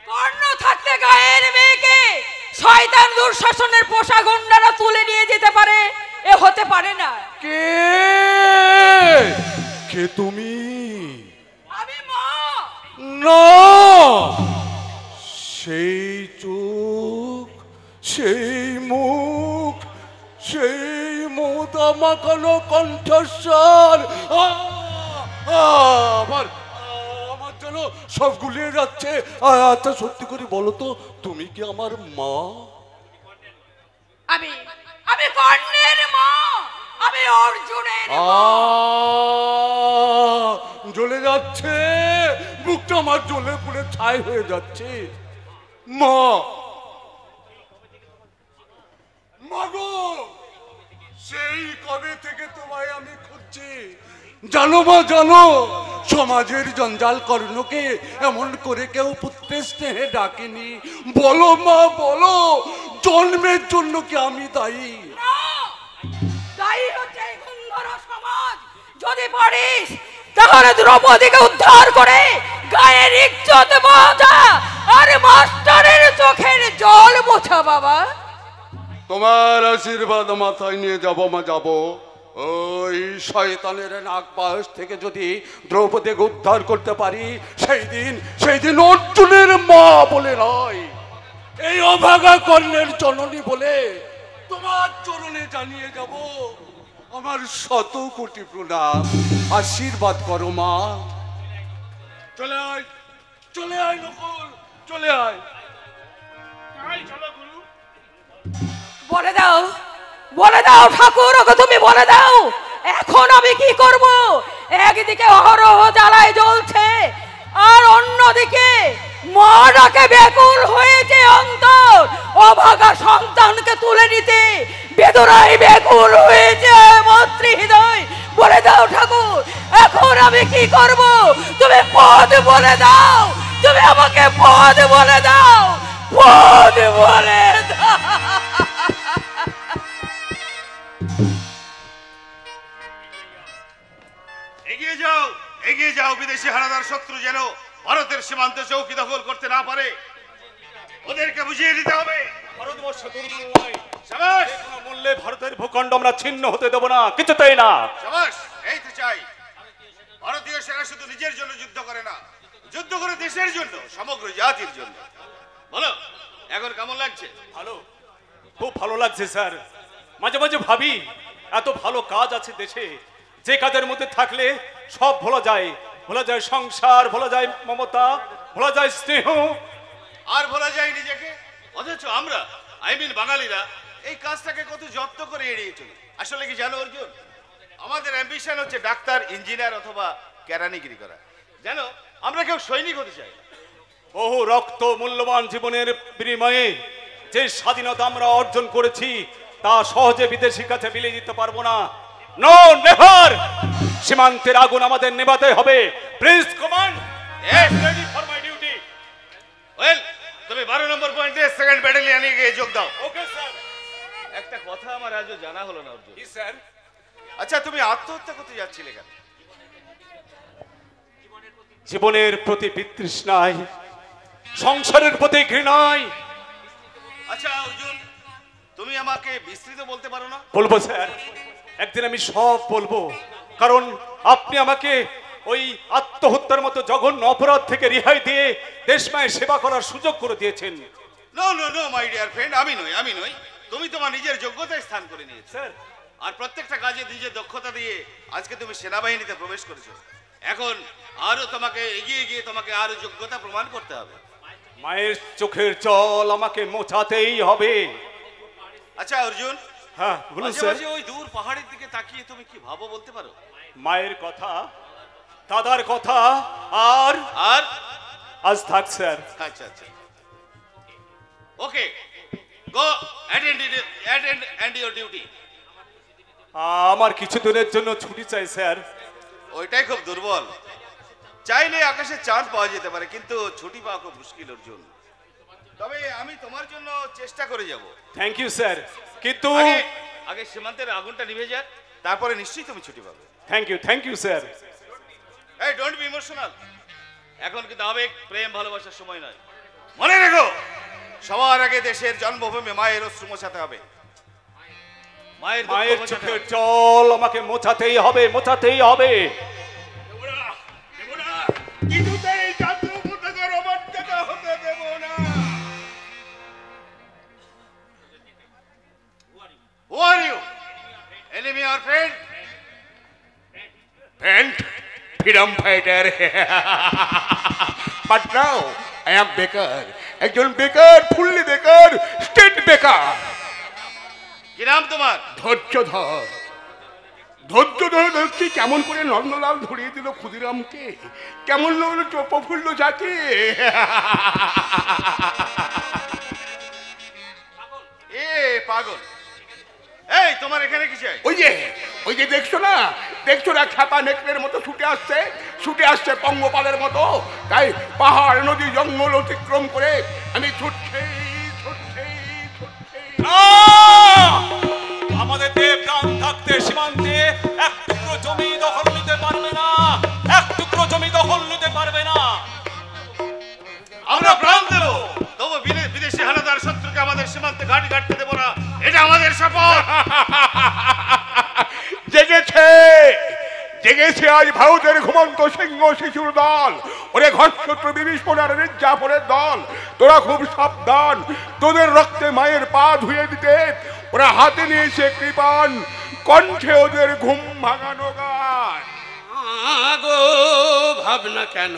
কর্ণ থাকতে গায়ের মেয়েকে শয়তান দুঃশাসনের পোষা গুন্ডারা তুলে নিয়ে যেতে পারে, এ হতে পারে না। কে তুমি? আমি মা। না, সেই চোখ, সেই মুখ, সেই মমতা মাখানো কণ্ঠস্বর, আমার যেন সব গুলিয়ে যাচ্ছে। আচ্ছা সত্যি করে বলো তো, তুমি কি আমার মা? আমি কর্ণের মা, আমি অর্জুনের মা। জ্বলে যাচ্ছে, বুকটা আমার জ্বলে পুড়ে ছাই হয়ে যাচ্ছে। মা, মাগো, সেই কবে থেকে তোমায় আমি খুঁজছি। জানো মা, জানো, সমাজের জঞ্জাল কর্ণকে এমন করে কেউ পুত্রের স্নেহে ডাকেনি। বলো মা, বলো, জন্মের জন্য কি আমি দায়ী? দায়ী হচ্ছে এই গুন্ডারা সমাজ। যদি পারিস তাহলে দ্রৌপদীকে উদ্ধার করে গায়ের ইজ্জত বাঁচা আর মাস্টারের চোখের জল মোছা বাবা। তোমার আশীর্বাদ মাথায় নিয়ে যাব মা, যাব। ওই শয়তানের নাক পাশ থেকে যদি দ্রৌপদীকে উদ্ধার করতে পারি, সেই দিন অর্জুনের মা বলে নয়, এই অভাগা কর্ণের জননী বলে তোমার চরণে জানিয়ে যাব আমার শত কোটি প্রণাম। আশীর্বাদ করো মা। চলে আয়, চলে আয় নকুল, চলে আয়। বলে দাও ঠাকুর, ওকে তুমি বলে দাও এখন আমি কি করব। একদিকে অহরহ জ্বালায় জ্বলছে, আর অন্যদিকে মাটাকে ব্যাকুল হয়েছে অন্তর। অভাগা সন্তানকে তুলে নিতে বেদনায় ব্যাকুল হয়েছে মাতৃহৃদয়। বলে দাও ঠাকুর, এখন আমি কি করব। তুমি পথ বলে দাও, তুমি আমাকে পথ বলে দাও, পথ বলে দাও। এগিয়ে যাও, বিদেশি হানাদার শত্রু যেন ভারতের সীমান্তে চৌকি দখল করতে না পারে। ওদেরকে বুঝিয়ে দিতে হবে ভারতবর্ষ দুর্বল নয়। সাবাস, কোনো মূল্যে ভারতের ভূখণ্ড আমরা ছিন্ন হতে দেব না, কিছুতেই না। সাবাস, এই তো চাই। ভারতীয় সেনা শুধু নিজের জন্য যুদ্ধ করে না, যুদ্ধ করে দেশের জন্য, সমগ্র জাতির জন্য। বলো, এখন কেমন লাগছে? ভালো, খুব ভালো লাগছে স্যার। মাঝে মাঝে ভাবি, এত ভালো কাজ আছে দেশে, যে কাজের মধ্যে থাকলে সব ভোলা যায়। ভোলা যায় সংসার, ভোলা যায় মমতা, ভোলা যায় স্নেহ, আর ভোলা যায় নিজেকে। অথচ আমরা, বাঙালিরা এই কাজটাকে কত যত্ন করে এড়িয়ে চলি। আসলে কি জানো অর্জুন, আমাদের অ্যাম্বিশন হচ্ছে ডাক্তার, ইঞ্জিনিয়ার অথবা কেরানিগিরি করা। জানো, আমরা কেউ সৈনিক হতে চাই না। বহু রক্ত মূল্যবান জীবনের বিনিময়ে যে স্বাধীনতা আমরা অর্জন করেছি, তা সহজে বিদেশির কাছে বিলিয়ে দিতে পারবো না। No, never. সীমান্তের আগুন আমাদের নেভাতে হবে। Please command, ready for my duty. Well, তুমি 12 নম্বর পয়েন্টে 2nd ব্যাটালিয়নে গিয়ে যোগ দাও। Okay sir. একটা কথা আমার আজও জানা হলো না অর্জুন। জি স্যার। আচ্ছা, তুমি আত্মহত্যা করতে যাচ্ছিলে কেন? জীবনের প্রতি বিতৃষ্ণায়, সংসারের প্রতি ঘৃণায়। আচ্ছা অর্জুন, তুমি আমাকে বিস্তৃত বলতে পারো না? বলবো স্যার, একদিন আমি সব বলবো। কারণ আপনি আমাকে ওই আত্মহত্যার মতো জঘন্য অপরাধ থেকে রেহাই দিয়ে দেশমায়ের সেবা করার সুযোগ করে দিয়েছেন। No no no my dear friend, আমি নই। তুমি তোমার নিজের যোগ্যতায় স্থান করে নিয়েছো স্যার। আর প্রত্যেকটা কাজে নিজের দক্ষতা দিয়ে আজকে তুমি সেনাবাহিনীতে প্রবেশ করেছো। এখন আরো তোমাকে এগিয়ে গিয়ে তোমাকে আরো যোগ্যতা প্রমাণ করতে হবে। মায়ের চোখের জল আমাকে মোছাতেই হবে। আচ্ছা অর্জুন, হ্যাঁ বলুন মাঝে স্যার। মাঝে ওই দূর পাহাড়ের দিকে তাকিয়ে তুমি কি ভাবো বলতে পারো? মায়ের কথা, দাদার কথা, আর আর আজ থাক স্যার। আচ্ছা আচ্ছা, ওকে, গো অ্যাটেন্ড ইওর ডিউটি। আমার কিছু দিনের জন্য ছুটি চাই স্যার। ওইটাই খুব দুর্বল। চাইলে আকাশে চাঁদ পাওয়া যেতে পারে, কিন্তু ছুটি পাওয়া খুব মুশকিল অর্জুন। তবে আমি তোমার জন্য চেষ্টা করে যাব। থ্যাংক ইউ স্যার, কিন্তু আগে সীমান্তের আগুনটা নিভে যাক, তারপরে নিশ্চয়ই তুমি ছুটি পাবে। Thank you sir. এই ডোন্ট বি ইমোশনাল, এখন কিন্তু আবেগ প্রেম ভালোবাসার সময় নয়। মনে রেখো, সবার আগে দেশের জন্মভূমি মায়ের অশ্রু মোছাতে হবে। মায়ের চোখের জল আমাকে মোছাতেই হবে। কিছুতেই জাতীয় অমর্যাদা হতে দেব না। Who are you? Enemy or friend? Friend, freedom fighter. But now I am বেকার, একজন বেকার, ফুললি বেকার, স্টেট বেকার। কি নাম তোমার? ধৈর্যধর। ধৈর্যধর দেখছি কেমন করে নন্দলাল ধরিয়ে দিল ক্ষুদিরামকে, কেমন লাগলো প্রফুল্ল যাকে। এ পাগল, এই তোমার এখানে কি চাই? ওই যে দেখছো না খ্যাপা নেকড়ের মতো ছুটে আসছে পঙ্গপালের মতো। তাই পাহাড় নদী জঙ্গল অতিক্রম করে আমি ছুটছি। আমাদের দেবপ্রাণ থাকতে সীমান্তে এক টুকরো জমি দখল নিতে পারবে না। আমরা প্রাণ দেব, তবু বিদেশি হানাদার শত্রুকে আমাদের সীমান্তে ঘাটি ঘাটতে দেব না, এটা আমাদের শপথ। জেগেছে আজ ভারতের ঘুমন্ত সিংহ শিশুর দল। ওরে ঘরশত্রু বিভীষণ আর মির্জাফরের দল, তোরা খুব সাবধান, তোদের রক্তে মায়ের পা ধুয়ে দিতে ওরা হাতে নিয়েছে কৃপান, কণ্ঠে ওদের ঘুম ভাঙানো গান। মাগো ভাবনা কেন,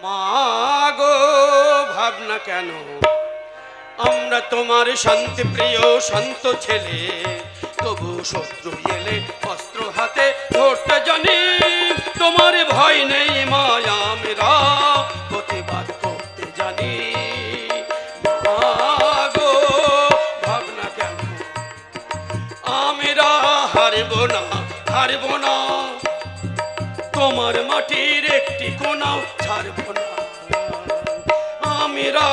মাগো ভাবনা কেন, আমরা তোমার শান্তি প্রিয় শান্ত ছেলে, তবু শত্রু এলে অস্ত্র হাতে ধরতে জানি। তোমার ভয় নেই মায়া, আমরা প্রতিবাদ করতে জানি। মাগো ভাবনা কেন, আমরা হারব না, তোমার মাটির একটি কোনাও ছাড়ব না। আমরা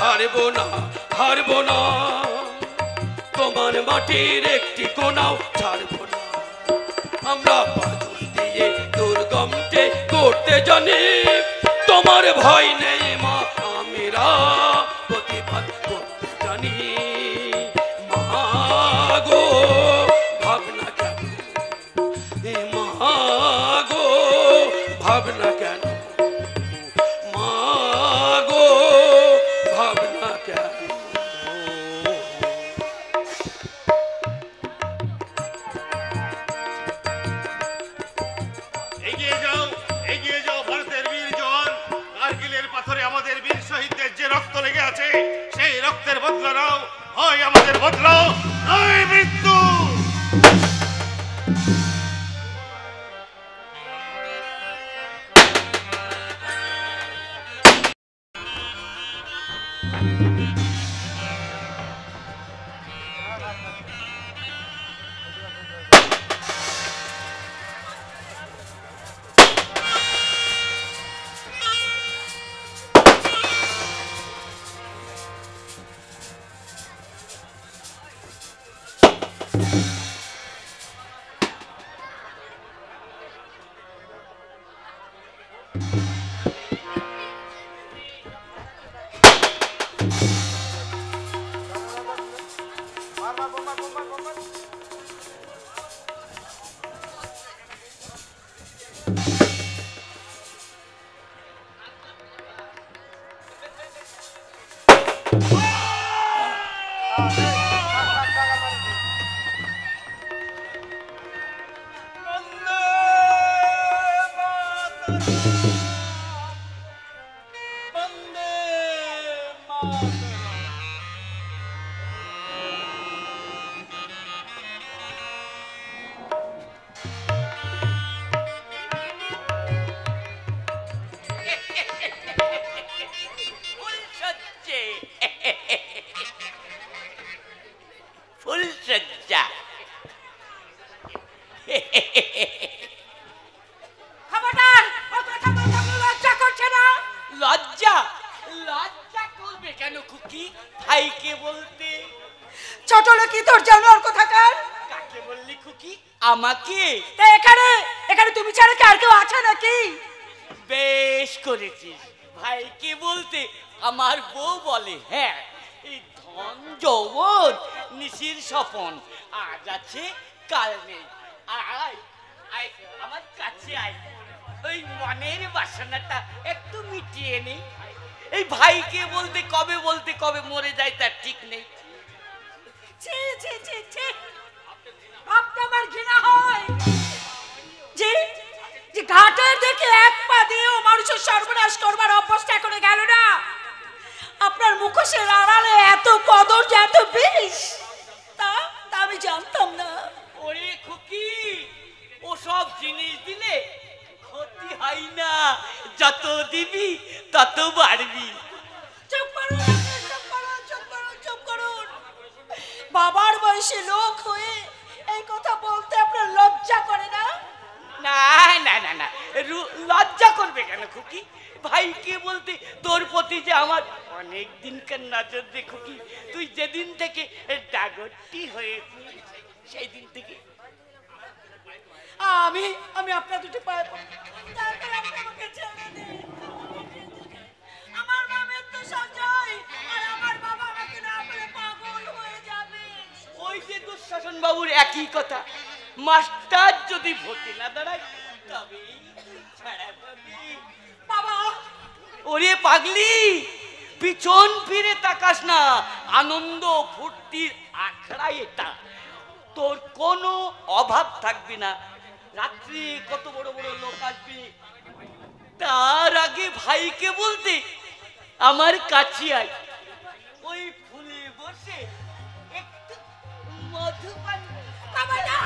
হারব না, তোমার মাটির একটি কোনাও ছাড়ব না। আমরা বাদুল দিয়ে দুর্গমকে করতে জানি। তোমার ভয় নেই মা, আমরা প্রতিবাদ করতে জানি। মাগো ভাবনা কেন, মাগো ভাবনা কেন, মাগো ভাবনা কেন। এগিয়ে যাও ভারতের বীর জওয়ান। কারগিলের পাথরে আমাদের বীর শহীদদের যে রক্ত লেগে আছে, সেই রক্তের বদলা নাও, হয় আমাদের বদলাও, নয় মৃত্যু। ফুলসজ্জা খবরদার, ও কথা বলতে আপনার লজ্জা করছে না? লজ্জা লজ্জা করবে কেন খুকি? ভাইকে বলতে। ছোট লোকি তোর জানোয়ার কোথাকার? কাকে বললি খুকি? আমাকে? তা এখানে এখানে তুমি ছাড়া কি আর কেউ আছে নাকি? বেশ করেছিস। ভাইকে বলতে আমার বউ বলে। হ্যাঁ, এই ধন যৌবন নিশির স্বপন, আজ আছে কাল নেই। আয় আয় আমার কাছে আয়, ওই মনের বাসনাটা একটু মিটিয়ে নেই। এই ভাইকে বলতে কবে মরে যায় তার ঠিক নেই। ছি ছি ছি ছি, ভাবতে আমার ঘৃণা হয় যে যে ঘাটের দিকে এক পা দিয়েও মানুষের সর্বনাশ করবার অভ্যাসটা এখনো গেল না। আপনার মুখোশের আড়ালে এত কদর যে এত বিষ, তা আমি জানতাম না। ওরে খুকি, ও সব জিনিস দিলে ক্ষতি হয় না, যত দিবি তত বাড়বি। চুপ করুন, চুপ করুন, চুপ করুন, চুপ করুন। বাবার বয়সী লোক হয়ে এই কথা বলতে আপনার লজ্জা করে না? না না না না, লজ্জা করবে কেন খুকি? ভাইকে বলতে তোর প্রতি যে আমার অনেক দিনকার নজর রে খুকি। তুই যেদিন থেকে ডাগরটি হয়েছিস সেই দিন থেকে আমি আপনার দুটি পায়ে পড়ি। তারপর আপনি আমাকে ছেড়ে দিন। আমার নামের তো সঞ্জয়, আর আমার বাবা আমাকে না বলে পাগল হয়ে যাবে। ওই যে দুঃশাসন বাবুর একই কথা, মাস্টার যদি ভোটে না দাঁড়ায় তবে ছাড়া পাবি। বাবা, ওরে পাগলি, পিছন ফিরে তাকাস না। আনন্দ ফুর্তির আখড়া এটা, তোর কোনো অভাব থাকবে না। রাত্রি কত বড় বড় লোক আসবে, তার আগে ভাইকে বলতে আমার কাছে আয়। ওই ফুলে বসে একটু মধু পান। বাবা না,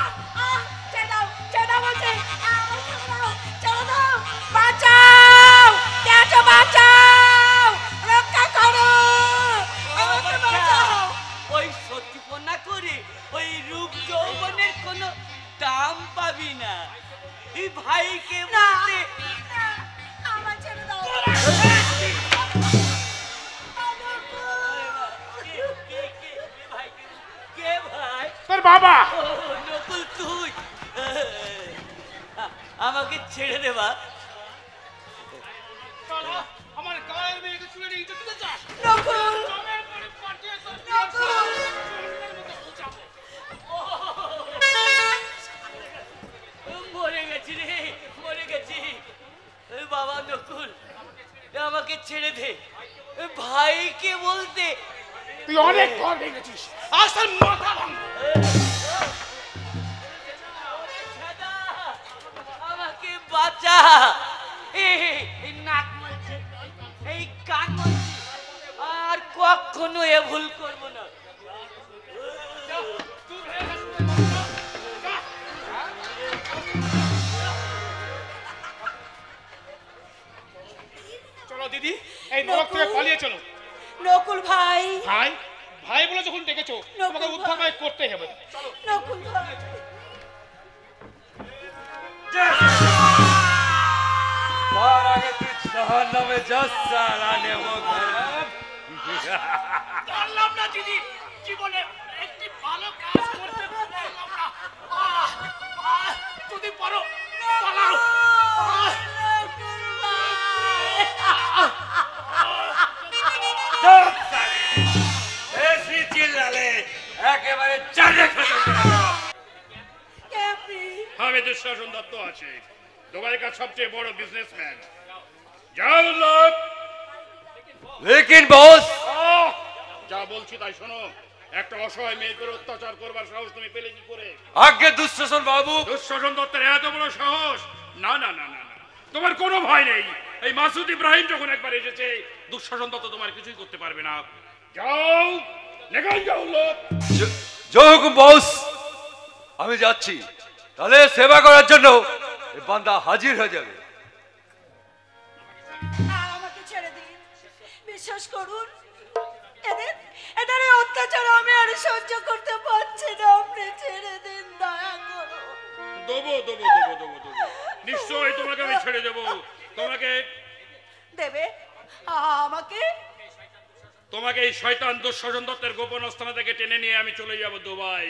ছেড়ে দাও, ছেড়ে দাও বলছি। ছেড়ে দাও, ছেড়ে দাও, বাঁচাও, কেটো বাঁচাও, রক্ষা করো, আমাকে বাঁচাও। ওই সতীপনা করে ওই রূপ যৌবনের কোনো দাম পাবি না। এই ভাইকে বলতে আমার ছেড়ে দাও। কে ভাই? তোর বাবা। নকুল তুই, আমাকে ছেড়ে দেবা। আমার গায়ের মেয়েকে চুলে নিয়ে যেতে চাস? নকুল, মরে গেছি রে, মরে গেছি। বাবা নকুল, আমাকে ছেড়ে দে। ভাইকে বলতে তুই অনেক ঘর ভেঙেছিস, আজ তোর মাথা ভাঙ। আমাকে বাঁচা। এই নাক মারছে, এই কান মারছে, আর কখনো এ ভুল করবো না। চলো দিদি, এই নরক থেকে পালিয়ে চলো। নকুল ভাই, ভাই ভাই বলে যখন ডেকেছো, তোমাকে উদ্ধার ভাই করতে হবে। চলো নকুল ভাই। তার আগে তুই জাহান্নামে যাস সালা নেমখারাম। পারলাম না দিদি, জীবনে একটি ভালো কাজ করতে পারলাম না। যদি পারো পালাও। বেশি চিল্লালে একেবারে চাঁদে খতম করে দেব। আমি দুঃশাসন দত্ত আছি, দুবাইকার সবচেয়ে বড় বিজনেসম্যান। যাও লোক। লেকিন বস, যা বলছি তাই শোনো। একটা অসহায় মেয়েকে অত্যাচার করবার সাহস তুমি পেলে কি করে? আগে দুঃশাসন বাবু। দুঃশাসন দত্তের এত বড় সাহস? না না না না না, তোমার কোনো ভয় নেই। এই মাসুদ ইব্রাহিম যখন একবার এসেছে, দুঃশাসন দত্ত তোমার কিছুই করতে পারবে না। যাও, লেখান যাও লোক। জয় হুকুম বস, আমি যাচ্ছি। তাহলে সেবা করার জন্য এই বান্দা হাজির হয়ে যাবে। আমাকে ছেড়ে দিন, বিশ্বাস করুন, এদের এই অত্যাচার আমি আর সহ্য করতে পারছি না। আপনি ছেড়ে দিন, দয়া করো। দেবো দেবো দেবো দেবো দেবো, নিশ্চয়ই তোমাকে আমি ছেড়ে দেবো। তোমাকে দেবে আমাকে? তোমাকে এই শয়তান দুঃশাসন দত্তের গোপন আস্তানা থেকে টেনে নিয়ে আমি চলে যাব দুবাই।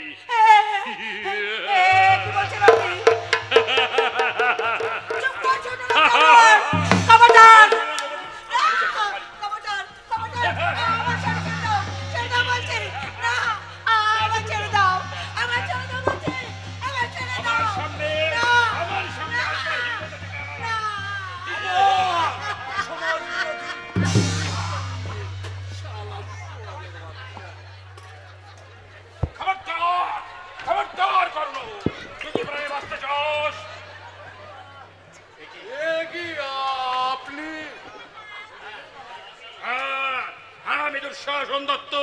শাসন দত্ত,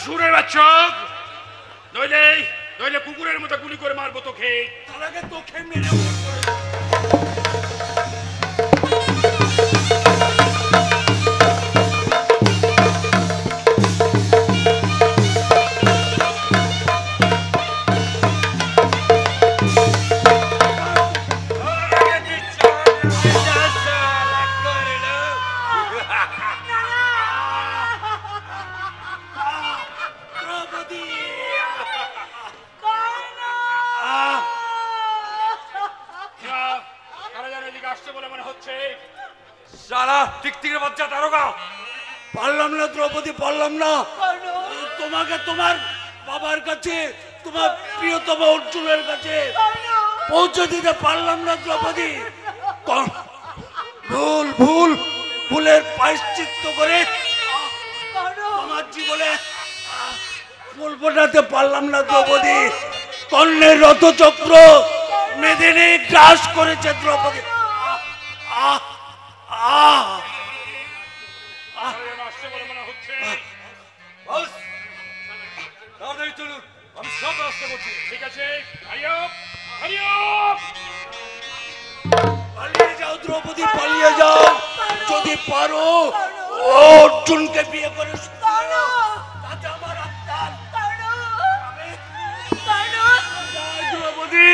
সুরের বাচ্চা, নইলে কুকুরের মতো গুলি করে মারবো তোকে। তার আগে তোকে মেরে পারলাম না দ্রৌপদী, পারলাম না। তোমাকে তোমার বাবার কাছে, তোমার প্রিয়তম অর্জুনের কাছে পৌঁছে দিতে পারলাম না দ্রৌপদী। ভুলের প্রায়শ্চিত্ত করে তোমার জীবনে ফুল ফোটাতে পারলাম না দ্রৌপদী। কর্ণের রথচক্র মেদিনী গ্রাস করেছে দ্রৌপদী। চলুন, আমি সব ব্যবস্থা করছি। ঠিক আছে, পালিয়ে যাও দ্রৌপদী, পালিয়ে যাও। যদি পারো অর্জুনকে বিয়ে করে দ্রৌপদী।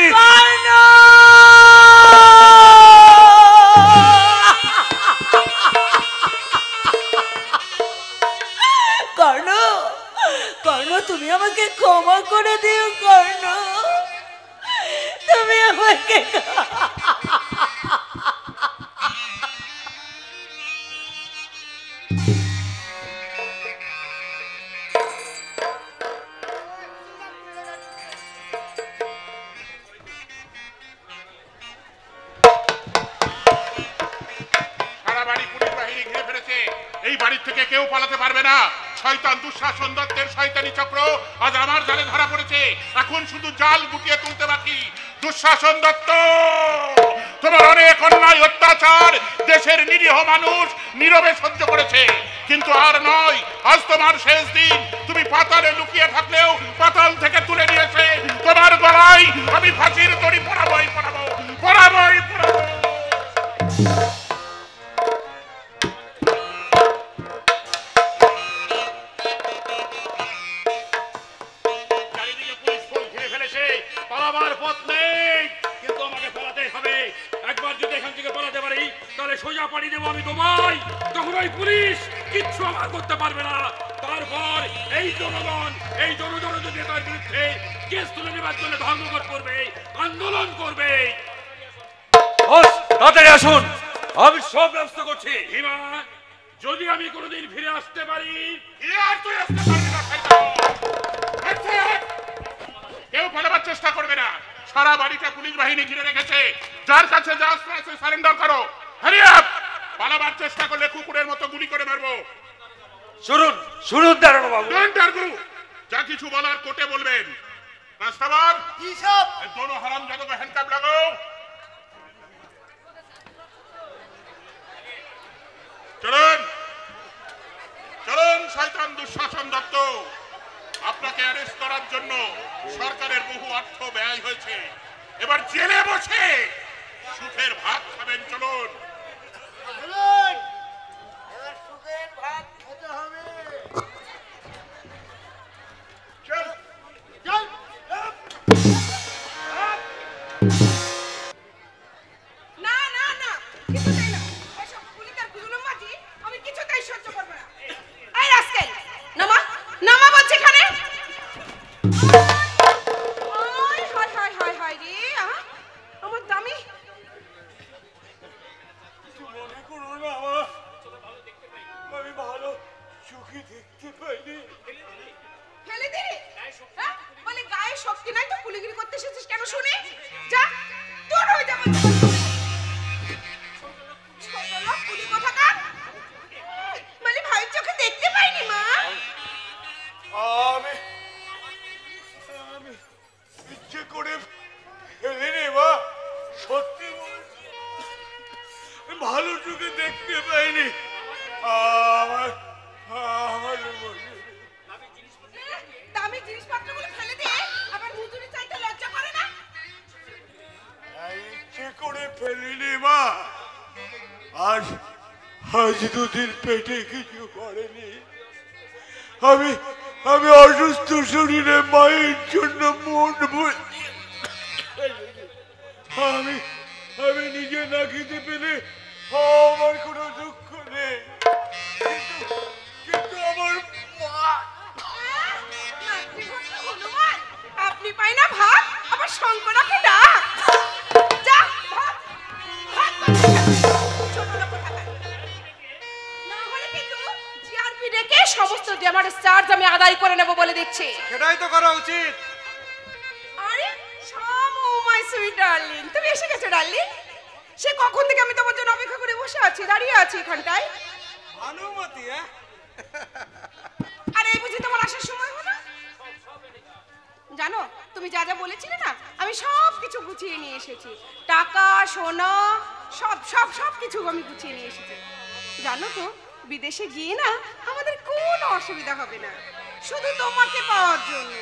কর্ণ, তুমি আমাকে ক্ষমা করে দিও কর্ণ, তুমি আমাকে সারা বাড়ি পুলিশ বাহিনী ঘিরে ফেলেছে। এই বাড়ির থেকে কেউ পালাতে পারবে না। শয়তান দুঃশাসন দত্তের শয়তানি চক্র আজ আমার জালে ধরা পড়েছে। এখন শুধু জাল গুটিয়ে তুলতে বাকি। দুঃশাসন দত্ত, তোমার অনেক অন্যায় অত্যাচার দেশের নিরীহ মানুষ নীরবে সহ্য করেছে, কিন্তু আর নয়। আজ তোমার শেষ দিন। তুমি পাতালে লুকিয়ে থাকলেও পাতাল থেকে তুলে নিয়েছে তোমার গলায় আমি ফাঁসির দড়ি পরাবই পরাবো। পালাবার পথ নেই, কিন্তু আমাকে পালাতে হবে। একবার যদি এখান থেকে পালাতে পারি তাহলে সোজা পাড়ি দেবো আমি দুবাই। তখন ওই পুলিশ কিচ্ছু আমার করতে পারবে না। তারপর এই জনগণ, এই জনগণ যদি তার বিরুদ্ধে কেস তুলে নেবার জন্য ধর্মঘট করবে, আন্দোলন করবে। তাড়াতাড়ি আসুন, আমি সব ব্যবস্থা করছি। হিমা, যদি আমি কোনোদিন ফিরে আসতে পারি। আর তুই আসতে পারবি না। কেউ পালাবার চেষ্টা করবে না। সারা বাড়িটা পুলিশ বাহিনী ঘিরে রেখেছে। যার কাছে যা অস্ত্র আছে সারেন্ডার করো। Hurry up! পালাবার চেষ্টা করলে কুকুরের মতো গুলি করে মারবো। শুনুন দারোগা বাবু। Don't argue. যা কিছু বলার কোর্টে বলবেন। কনস্টেবল, জি সাহেব। এই दोनों हरामजादों को हैंडकफ लगाओ। চলুন চলুন। শয়তান দুঃশাসন দত্ত, আপনাকে অ্যারেস্ট করার জন্য সরকারের বহু অর্থ ব্যয় হয়েছে। এবার জেলে বসে সুখের ভাত খাবেন। চলুন। এবার সুখের ভাত খেতে হবে। চল চল। না না না, কিছুতেই না। এসব পুলিশের গুজুলুমবাজি আমি কিছুতেই সহ্য হায় হায় হায় হায় হায় রে, আমার দামি মনে করো না আমার, আমি ভালো চোখে দেখতে পাইনি। ফেলে দে। হ্যাঁ? বলে গায়ে শক্তি নাই তো কুলিগিরি করতে এসেছিস কেন শুনি? যা তোর হয়ে যাবে। ছোট লোক কুলি কোথাকার। বলে ভাই চোখে দেখতে পাইনি মা। আমি ইচ্ছে করে ফেলিনি মা, সত্যি বলছি, ভালো চোখে দেখতে পাইনি। আমার দামি জিনিসপত্রগুলো ফেলে দিয়ে আবার মজুরি চাইতে লজ্জা করে না? ইচ্ছে করে ফেলিনি মা, আজ 2 দিন পেটে কিছু করেনি। আমি অসুস্থ শরীরে মায়ের জন্য মন আমি নিজে না খেতে পেলে আমার কোনো দুঃখ নেই, কিন্তু আমার মা। হনুমান আপনি পাই না ভাত, আবার শঙ্করাকে ডাক। যা ভাত ভাত ছোট লোক কোথাকার। না হলে কিন্তু জিআরপি ডেকে সমস্ত ড্যামারেজ চার্জ আমি আদায় করে নেব বলে দিচ্ছি। সেটাই তো করা উচিত। আরে শামু মাই সুইট ডার্লিং, তুমি এসে গেছো ডার্লিং। সে কখন থেকে আমি তোমার জন্য অপেক্ষা করে বসে আছি, দাঁড়িয়ে আছি এখানটায়। ভানুমতি, আরে এই বুঝি তোমার আসার সময় হলো? জানো তুমি যা যা বলেছিলে না, আমি সব কিছু গুছিয়ে নিয়ে এসেছি। টাকা সোনা সব সব সব কিছু আমি গুছিয়ে নিয়ে এসেছি। জানো তো বিদেশে গিয়ে না আমাদের কোনো অসুবিধা হবে না, শুধু তোমাকে পাওয়ার জন্য।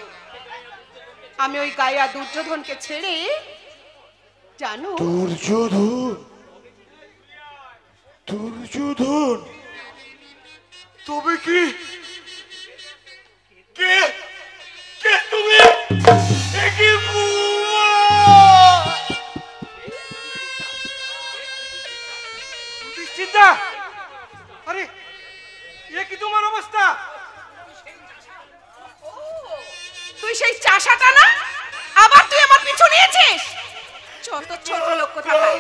আমি ওই গায়া দুর্যোধনকে ছেড়ে, জানো দুর্যোধন, তবে কি কে কে তুমি? একই চিন্তা। আরে এ কি তোমার অবস্থা? তুই সেই চাষাটা না, আবার তুই আমার পিছু নিয়েছিস। ছোট ছোট লোক কোথাকার।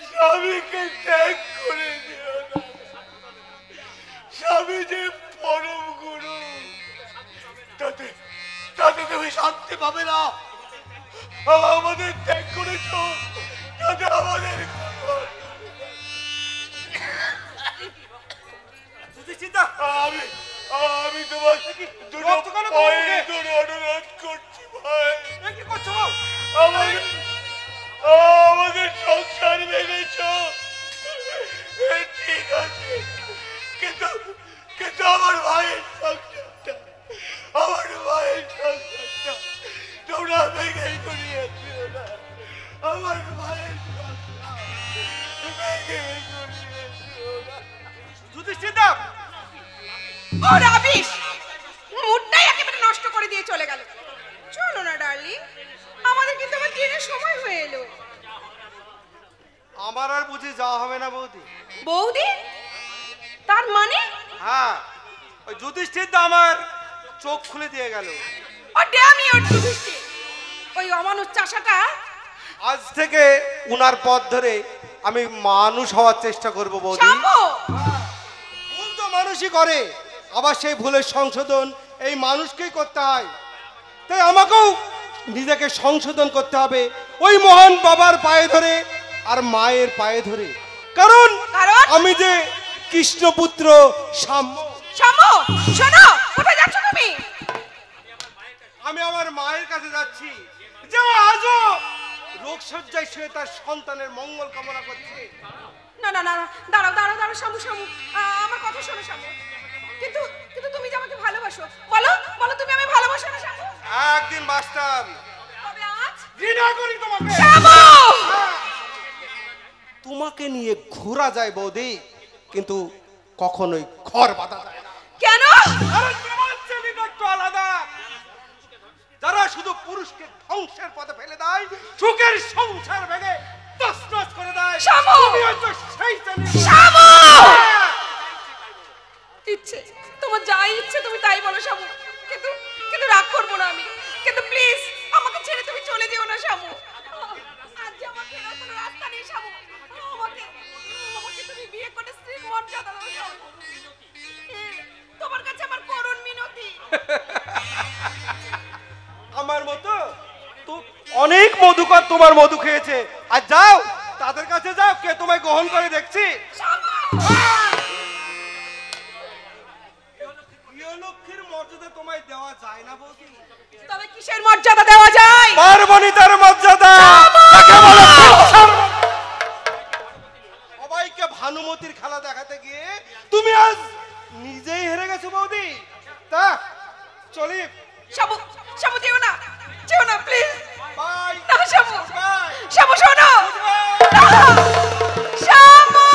স্বামীকে ত্যাগ করে দিও না, স্বামী যে পরম গুরু, তাতে তুমি শান্তি পাবে না। আমাদের ত্যাগ করেছ, তাতে আমাদের চিন্তা। আমি তোমার অনুরোধ করছি ভাই। কি করছো? আমাদের সংসার ভেঙেছ, ঠিক আছে, কিন্তু আমার ভাইয়ের সংসারটা তোমরা ভেঙে করিয়েছিল না। আমার ভাইয়ের সংসার ভেঙে করিয়েছিল না। যুধিষ্ঠির, ও রাবিশ, মুডটাই একেবারে নষ্ট করে দিয়ে চলে গেল। চলো না ডার্লিং, আমাদের কিন্তু আমার ট্রেনের সময় হয়ে এলো। আমার আর বুঝি যাওয়া হবে না বৌদি। বৌদি? তার মানে? হ্যাঁ, ওই যুধিষ্ঠির তো আমার চোখ খুলে দিয়ে গেল। ও ড্যাম ইউ যুধিষ্ঠির, ওই অমানুষ চাষাটা। আজ থেকে উনার পথ ধরে আমি মানুষ হওয়ার চেষ্টা করব বৌদি। ভুল তো মানুষই করে, আবার সেই ভুলের সংশোধন এই মানুষকেই করতে হয়। তাই আমাকেও নিজেকে সংশোধন করতে হবে ওই মহান বাবার পায়ে ধরে আর মায়ের পায়ে ধরে। কারণ আমি যে কৃষ্ণপুত্র সাম্য। সাম্য, শোনো, কোথায় যাচ্ছ তুমি? আমি আমার মায়ের কাছে যাচ্ছি, যে আজও রোগশয্যায় শুয়ে তার সন্তানের মঙ্গল কামনা করছে। না না না, দাঁড়াও দাঁড়াও দাঁড়াও, শামু শামু, আমার কথা শোনো শামু। কিন্তু কিন্তু তুমি যে আমাকে ভালোবাসো, বলো বলো তুমি আমাকে ভালোবাসো না শামু? একদিন বাঁচতাম, তবে আজ ঘৃণা করি তোমাকে। শামু, তোমাকে নিয়ে ঘোরা যায় বৌদি, কিন্তু কখনোই ঘর বাঁধা যায় না। কেন? আরে তোমার ছেলেটা একটু আলাদা। যারা শুধু পুরুষকে ধ্বংসের পথে ফেলে দেয়, সুখের সংসার ভেঙে তছনছ করে দেয়, শামু! তুমি হয়তো সেই ছেলে। শামু! ইচ্ছে তোমার যা ইচ্ছে তুমি তাই বলো। অনেক মধুকর তোমার মধু খেয়েছে। আর যাও তাদের কাছে যাও, কে তোমায় গ্রহণ করে দেখছি। লক্ষ্মীর মর্যাদা তোমায় দেওয়া যায় না বৌদি। তবে কিসের মর্যাদা দেওয়া যায়? পার্বণিতার মর্যাদা। সবাইকে ভানুমতির খেলা দেখাতে গিয়ে তুমি আজ নিজেই হেরে গেছো বৌদি। তা চলি। শামু, শামু যেও না, যেও না প্লিজ। বাই। না শামু, শামু শোনো। শামু!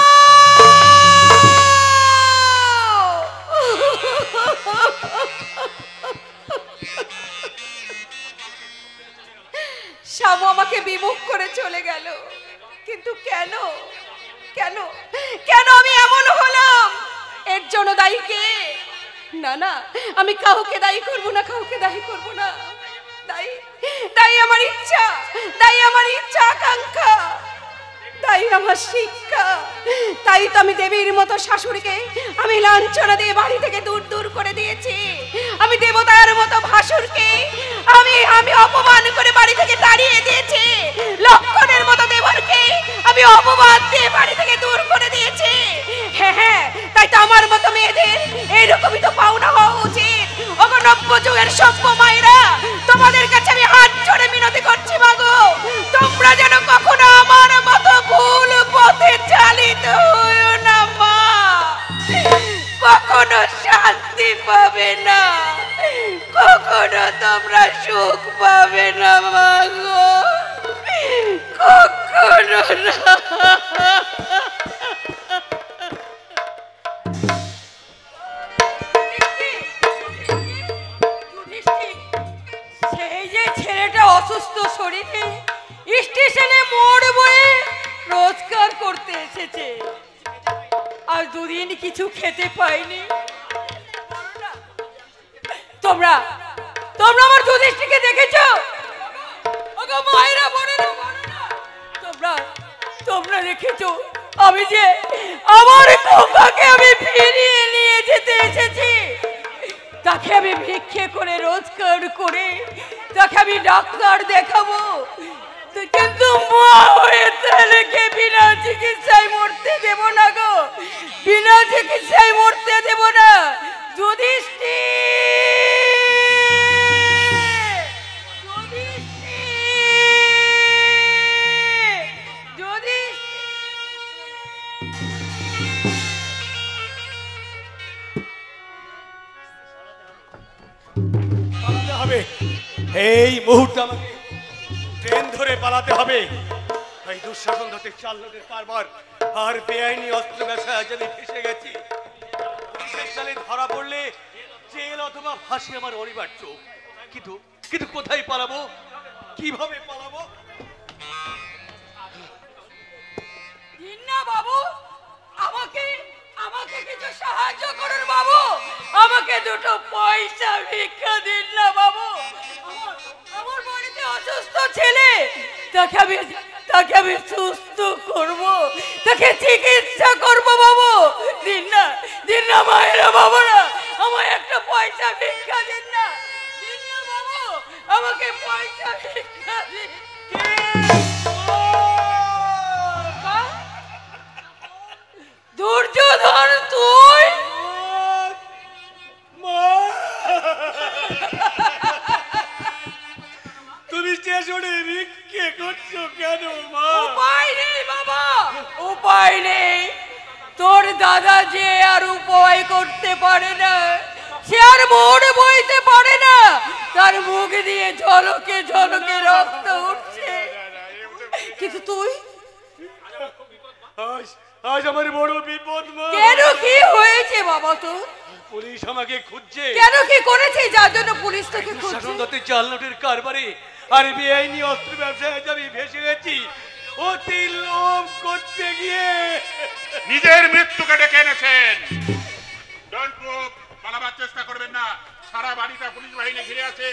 শামু আমাকে বিমুখ করে চলে গেল, কিন্তু কেন কেন কেন আমি এমন হলাম? এর জন্য দায়ী কে? না না, আমি কাউকে দায়ী করব না, কাউকে দায়ী করব না। দায়ী দায়ী আমার ইচ্ছা, দায়ী আমার ইচ্ছা আকাঙ্ক্ষা, দায়ী আমার শিক্ষা। তাই তো আমি দেবীর মতো শাশুড়িকে আমি লাঞ্ছনা দিয়ে বাড়ি থেকে দূর দূর করে দিয়েছি। আমি দেবতার মতো ভাসুরকে আমি আমি অপমান করে বাড়ি থেকে তাড়িয়ে দিয়েছি। লক্ষণের মতো দেবরকে আমি অপমান দিয়ে বাড়ি থেকে দূর করে দিয়েছি। হ্যাঁ হ্যাঁ, তাই তো আমার মতো মেয়েদের এইরকমই তো পাওনা হওয়া উচিত। ওগো নব্য যুগের সভ্য মায়েরা, তোমাদের কাছে আমি হাত জোড়ে মিনতি করছি মাগো, তোমরা যেন কখনো আমার মতো ভুল পথে চালিত হইও না মা। কখনো শান্তি পাবে না, কখনো তোমরা সুখ পাবে না মাগো, কখনো না। সেই যে ছেলেটা অসুস্থ শরীরে স্টেশনে মোড় বয়ে রোজগার করতে এসেছে, আর দুদিন কিছু খেতে পাইনি। তোমরা তোমরা আমার যুধিষ্ঠিরকে দেখেছো? ওগো মায়েরা, বোনেরা, তোমরা তোমরা দেখেছো আমি যে আমার খোকাকে আমি ফিরিয়ে নিয়ে যেতে এসেছি? তাকে আমি ভিক্ষে করে রোজগার করে তাকে আমি ডাক্তার দেখাবো, কিন্তু মা হয়ে ছেলেকে বিনা চিকিৎসায় মরতে দেব না গো, বিনা চিকিৎসায় মরতে দেব না। হবে এই মুহূর্তে আমাকে ট্রেন ধরে পালাতে হবে। এই দুঃশাসন হতে চাল লোকের কারবার আর বেআইনি অস্ত্র ব্যবসায় আজ আমি ফেসে গেছি। পুলিশের জালে ধরা পড়লে জেল অথবা ফাঁসি আমার অনিবার্য। কিন্তু কিন্তু কোথায় পালাবো, কিভাবে পালাবো? না বাবু, আমাকে আমাকে কিছু সাহায্য করুন বাবু, আমাকে দুটো পয়সা ভিক্ষা দিন না বাবু। আমার বাড়িতে অসুস্থ ছেলে, তাকে আমি সুস্থ করব, তাকে চিকিৎসা করব বাবু। দিন না মায়েরা, বাবারা, আমায় একটা পয়সা ভিক্ষা দিন না, দিন না বাবু, আমাকে পয়সা ভিক্ষা দিন। দুর্যোধন তুই? তুমি স্টেশনে ভিক্ষে করছো কেন মা? উপায় নেই বাবা, উপায় নেই। তোর দাদা যে আর উপায় করতে পারে না, সে আর মোড় বইতে পারে না, তার মুখ দিয়ে ঝলকে ঝলকে রক্ত উঠছে। কিন্তু তুই? আজ আমার বড় বিপদ মা। কেন, কি হয়েছে বাবা তোর? পুলিশ আমাকে খুঁজছে। কেন, কি করেছে যার জন্য পুলিশ তোকে খুঁজছে? শাসনদত্তের জাল নোটের কারবারে আর বেআইনি অস্ত্র ব্যবসায় আমি ভেসে গেছি। অতি লোভ করতে গিয়ে নিজের মৃত্যুকে ডেকে এনেছেন। ডোন্ট মুভ, পালাবার চেষ্টা করবেন না। সারা বাড়িটা পুলিশ বাহিনী ঘিরে আছে।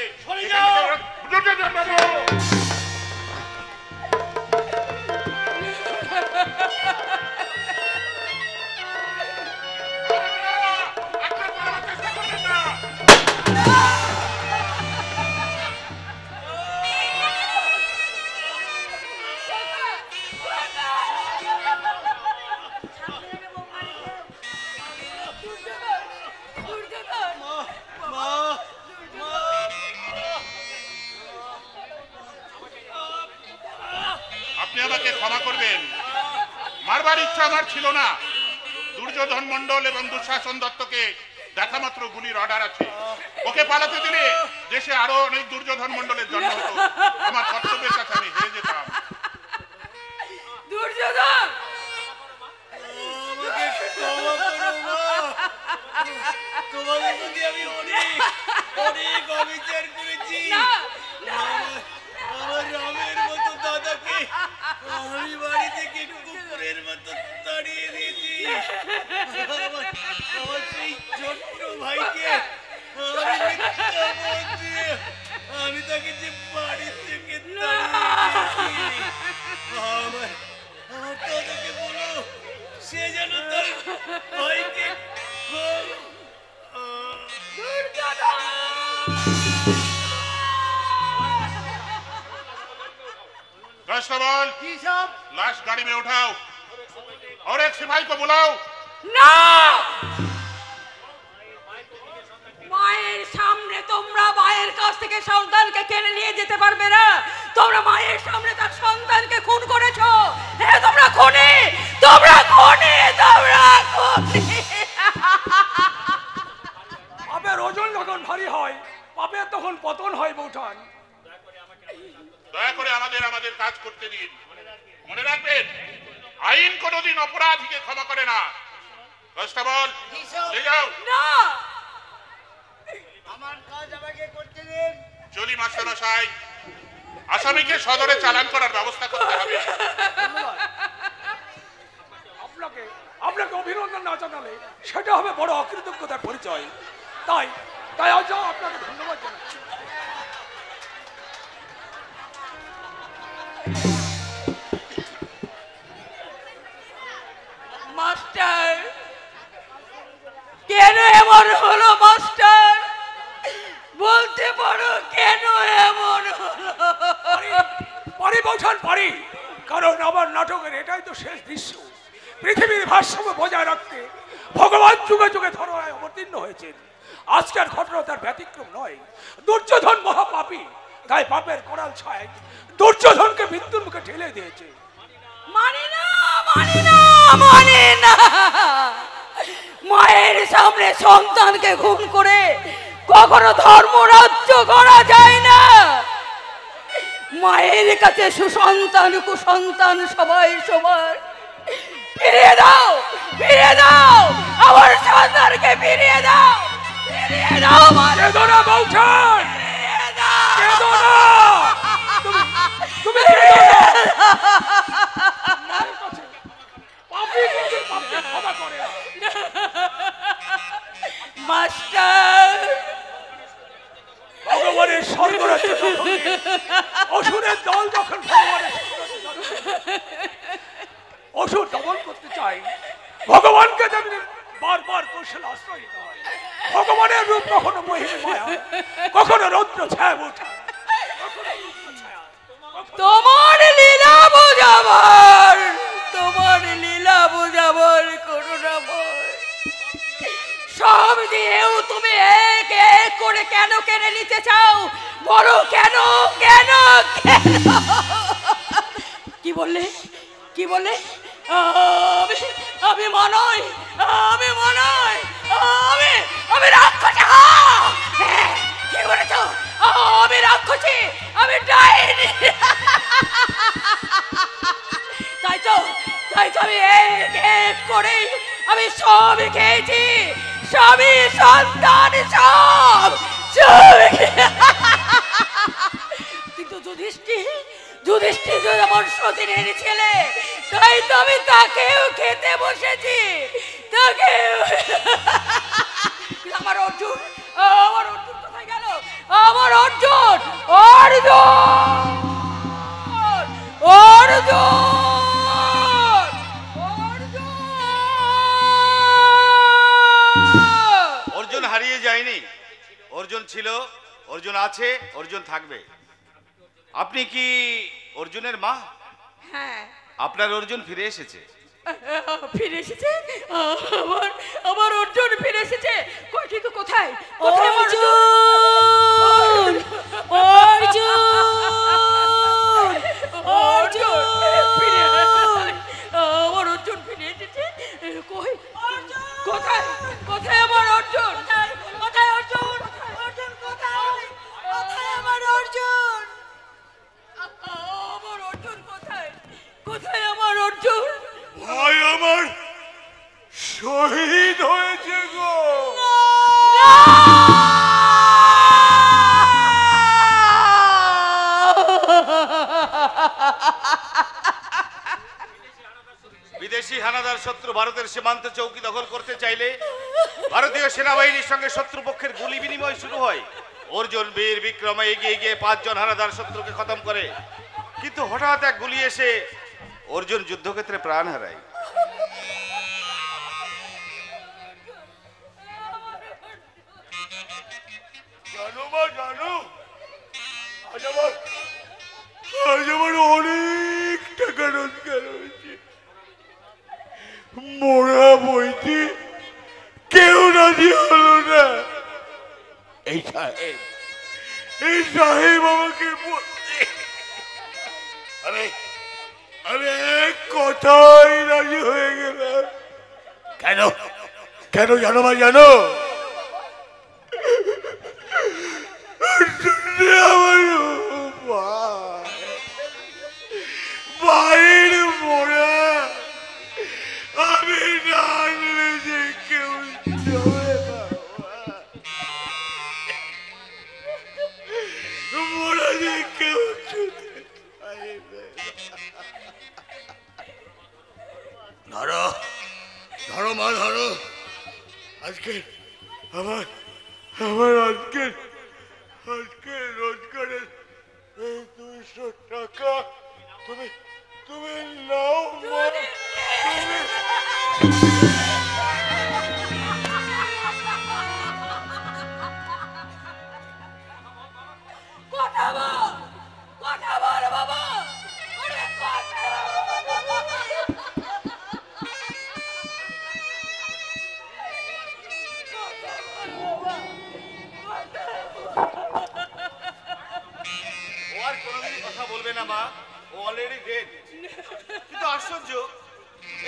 আমাকে ক্ষমা করবেন, মারবার ইচ্ছা আমার ছিল না। দুর্যোধন মন্ডল এবং দুঃশাসন দত্তকে দেখা মাত্র গুলির অর্ডার আছে। ওকে পালাতে দিলে দেশে আরো অনেক দুর্যোধন মন্ডলের জন্ম হতো। আমার কর্তব্যের কাছে আমি হেরে যেতাম। দুর্যোধন, তোমাদের প্রতি আমি অনেক অনেক অবিচার করেছি। আমার রামের মতো দাদাকে আমি বাড়ি থেকে কুকুরের মতো তাড়িয়ে দিয়েছি। আমার সেই ছোট্ট ভাইকে আমি তাকে যে বাড়ি থেকে তাড়িয়ে দিয়েছি, আমার দাদাকে বলো সে যেন তার ভাইকে कांस्टेबल, लाश गाड़ी में उठाओ और एक सिपाही को बुलाओ। না, মায়ের সামনে তোমরা মায়ের কাছ থেকে সন্তানকে কেড়ে নিয়ে যেতে পারবে না। তোমরা মায়ের সামনে তার সন্তানকে খুন করেছো। হ্যাঁ, তোমরা খুনি, তোমরা খুনি, তোমরা খুনি। পাপের ওজন যখন ভারী হয়, পাপের তখন পতন হয় বৌঠান। দয়া করে আমাদের কাজ করতে দিন। মনে রাখবেন, আইন কোনোদিন অপরাধীকে ক্ষমা করে না। কনস্টেবল, নিয়ে যাও। না, আমার কাজ আমাকে করতে দিন। চলি মাস্টার মশাই, আসামিকে সদরে চালান করার ব্যবস্থা করতে হবে। আপনাকে অভিনন্দন না জানালে সেটা হবে বড় অকৃতজ্ঞতার পরিচয়। তাই তাই আজ আপনাকে ধন্যবাদ জানাচ্ছি। মাস্টার, কেন এমন হলো মাস্টার? বলতে পারো কেন এমন হলো? পারি বৌঠান, পারি। কারণ আমার নাটকের এটাই তো শেষ দৃশ্য। পৃথিবীর ভারসাম্য বজায় রাখতে ভগবান যুগে যুগে ধরায় অবতীর্ণ হয়েছেন। আজকের ঘটনা তার ব্যতিক্রম নয়। দুর্যোধন মহাপাপী, তাই পাপের কোড়াল ছায় দুর্যোধনকে মৃত্যুর মুখে ঠেলে দিয়েছে। মানি না, মানি না, মানি না। মায়ের সামনে সন্তানকে খুন করে কখনো ধর্ম রাজ্য করা যায় না। মায়ের কাছে সুসন্তান কুসন্তান সবাই সবার। ফিরিয়ে দাও, ফিরিয়ে দাও আমার সন্তানকে, ফিরিয়ে দাও, ফিরিয়ে দাও। কেঁদো না বৌঠান, কেঁদো না, তুমি কেঁদো না। মাস্টার, ভগবানের স্বর্গরাজ্য অসুরের দল যখন ভগবানের অসুর দমন করতে চাই, ভগবানকে যেমন বারবার কৌশল আশ্রয় দিতে হয়। ভগবানের রূপ কখনো মহিমে মায়া, কখনো রৌদ্র ছায়া ওঠা। তোমার লীলা বোঝাবার, তোমার লীলা বোঝাবার করুণা ভয়। সব দিয়েও তুমি এক এক করে কেন কেড়ে নিতে চাও? বলো কেন, কেন, কেন? কি বললে, কি বললে? আমি মানই, আমি মানই, আমি রাক্ষসী। কি বলেছ? আমি রাক্ষসী, আমি ডাইনি। তাই তো আমি এক এক করে আমি সব খেয়েছি, সবই সন্তান, সব কিন্তু যুধিষ্ঠির যেমন সতীনের ছেলে, তাই তো আমি তাকেও খেতে বসেছি, তাকেও। আমার অর্জুন, আমার অর্জুন কোথায় গেল? আমার অর্জুন, অর্জুন, অর্জুন। অর্জুন হারিয়ে যায়নি, অর্জুন ছিল, অর্জুন আছে, অর্জুন থাকবে। আপনি কি অর্জুনের মা? হ্যাঁ। আপনার অর্জুন ফিরে এসেছে। ফিরে এসেছে? আমার অর্জুন ফিরে এসেছে। কিন্তু কোথায়? অর্জুন, অর্জুন, অর্জুন বাংলার শত্রু ভারতের সীমান্তে চৌকি দখল করতে চাইলে ভারতীয় সেনাবাহিনীর সঙ্গে শত্রুপক্ষের গুলি বিনিময় শুরু হয়। অর্জুন বীর বিক্রমে এগিয়ে গিয়ে 5 জন হানাদার শত্রুকে খতম করে, কিন্তু হঠাৎ এক গুলি এসে অর্জুন যুদ্ধক্ষেত্রে প্রাণ হারায়। জানো মা, জানো আজ আমার অনেক টাকা রোজগার হয়েছে। মোড়া বইতে কেউ রাজি হলো না। এই সাহেব আমাকে বলছে, আমি এক কথাই রাজি হয়ে গেলাম। কেন কেন জানো মা, জানো আমার বাড়ির মোড়া আমি না আনলে যে কেউ মোড়া যে কেউ ধরো ধরো মা, ধরো। আজকে আমার আজকে রোজগারের 200 টাকা তুমি নাও মা। কথা বল বাবা। কথা বলবে না মা, ও অলরেডি ডেড। কিন্তু আশ্চর্য,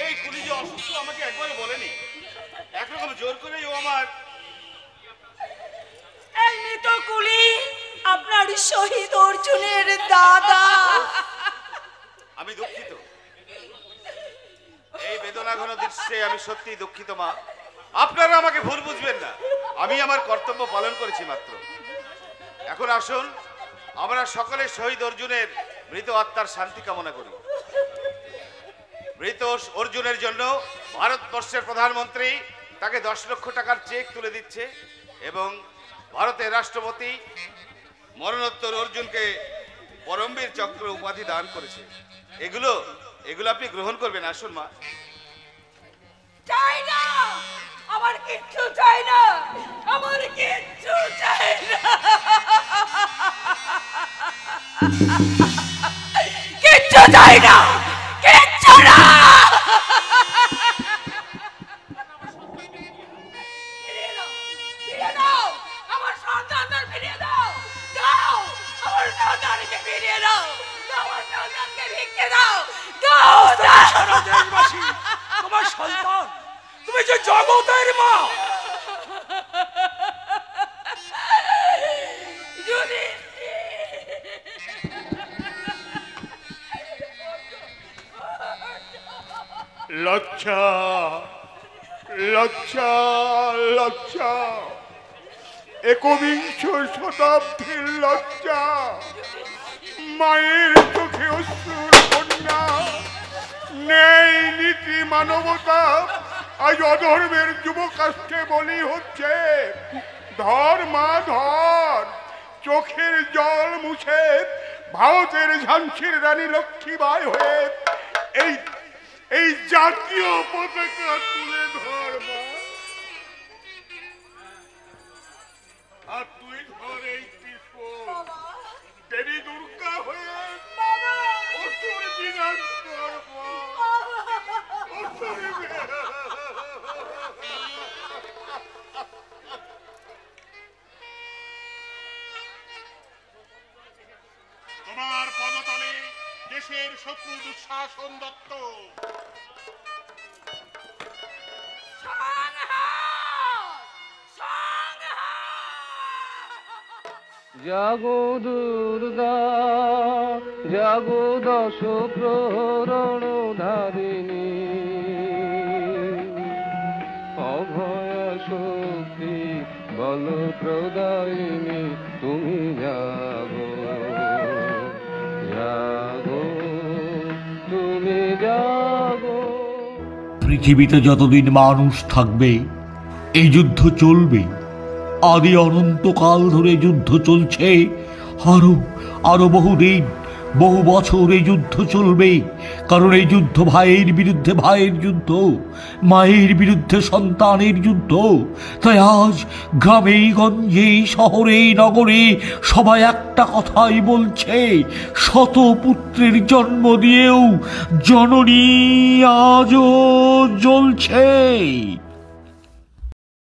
এই কুলি যে অসুস্থ আমাকে একবারে বলেনি। একরকম জোর করে ও আমার এই মৃত কুলি আপনার শহীদ অর্জুনের দাদা। আমি দুঃখিত, এই বেদনা ঘন দৃশ্যে আমি সত্যিই দুঃখিত মা। আপনারা আমাকে ভুল বুঝবেন না, আমি আমার কর্তব্য পালন করেছি মাত্র। এখন আসুন আমরা সকলে শহীদ অর্জুনের মৃত আত্মার শান্তি কামনা করি। মৃত অর্জুনের জন্য ভারতবর্ষের প্রধানমন্ত্রী তাকে 10 লক্ষ টাকার চেক তুলে দিচ্ছে এবং ভারতের রাষ্ট্রপতি মরণোত্তর অর্জুনকে পরমবীর চক্র উপাধি দান করেছে। এগুলো আপনি গ্রহণ করবেন। আসুন মা। চাই না, আমার কিচ্ছু চাই না, আমার কিচ্ছু চাই না, কিচ্ছু চাই না, কিচ্ছু না। ফিরিয়ে দাও আমার সন্তানদের, ফিরিয়ে দাও, দাও আমার সন্তানকে ফিরিয়ে দাও, আমার সন্তানকে ভিক্ষে দাও, দাও। সারা দেশবাসী তোমার সন্তান, তুমি যে জগতের মা। লজ্জা লজ্জা লজ্জা, 21 শতাব্দীর লজ্জা। মায়ের চোখে অশ্রুর কন্যা, নেই নীতি মানবতা, আজ অধর্মের যুবকাষ্ঠে বলি হচ্ছে। ধর মা ধর, চোখের জল মুছে ভারতের ঝাঁসির রানী লক্ষ্মীবাই হয়ে এই জাতীয় পতাকা তুলে ধর মা। আর তুই ধর এই ত্রিশূল, দেবী দুর্গা হয়ে অসুর বিনাশ কর মা। তোমার পদতলে দেশের শত্রু দুঃশাসন দত্ত। জাগো দুর্গা জাগো দশ প্রহরণ ধারিণী, অভয় শক্তি বল প্রদায়িনী, তুমি জাগো জাগো, তুমি জাগো। পৃথিবীতে যতদিন মানুষ থাকবে এই যুদ্ধ চলবে। আদি অনন্তকাল ধরে যুদ্ধ চলছে, আরো আরো বহুদিন বহু বছর এই যুদ্ধ চলবে। কারণ এই যুদ্ধ ভাইয়ের বিরুদ্ধে ভাইয়ের যুদ্ধ, মায়ের বিরুদ্ধে সন্তানের যুদ্ধ। তাই আজ গ্রামে গঞ্জে শহরে নগরে সবাই একটা কথাই বলছে, শত পুত্রের জন্ম দিয়েও জননী আজও জ্বলছে।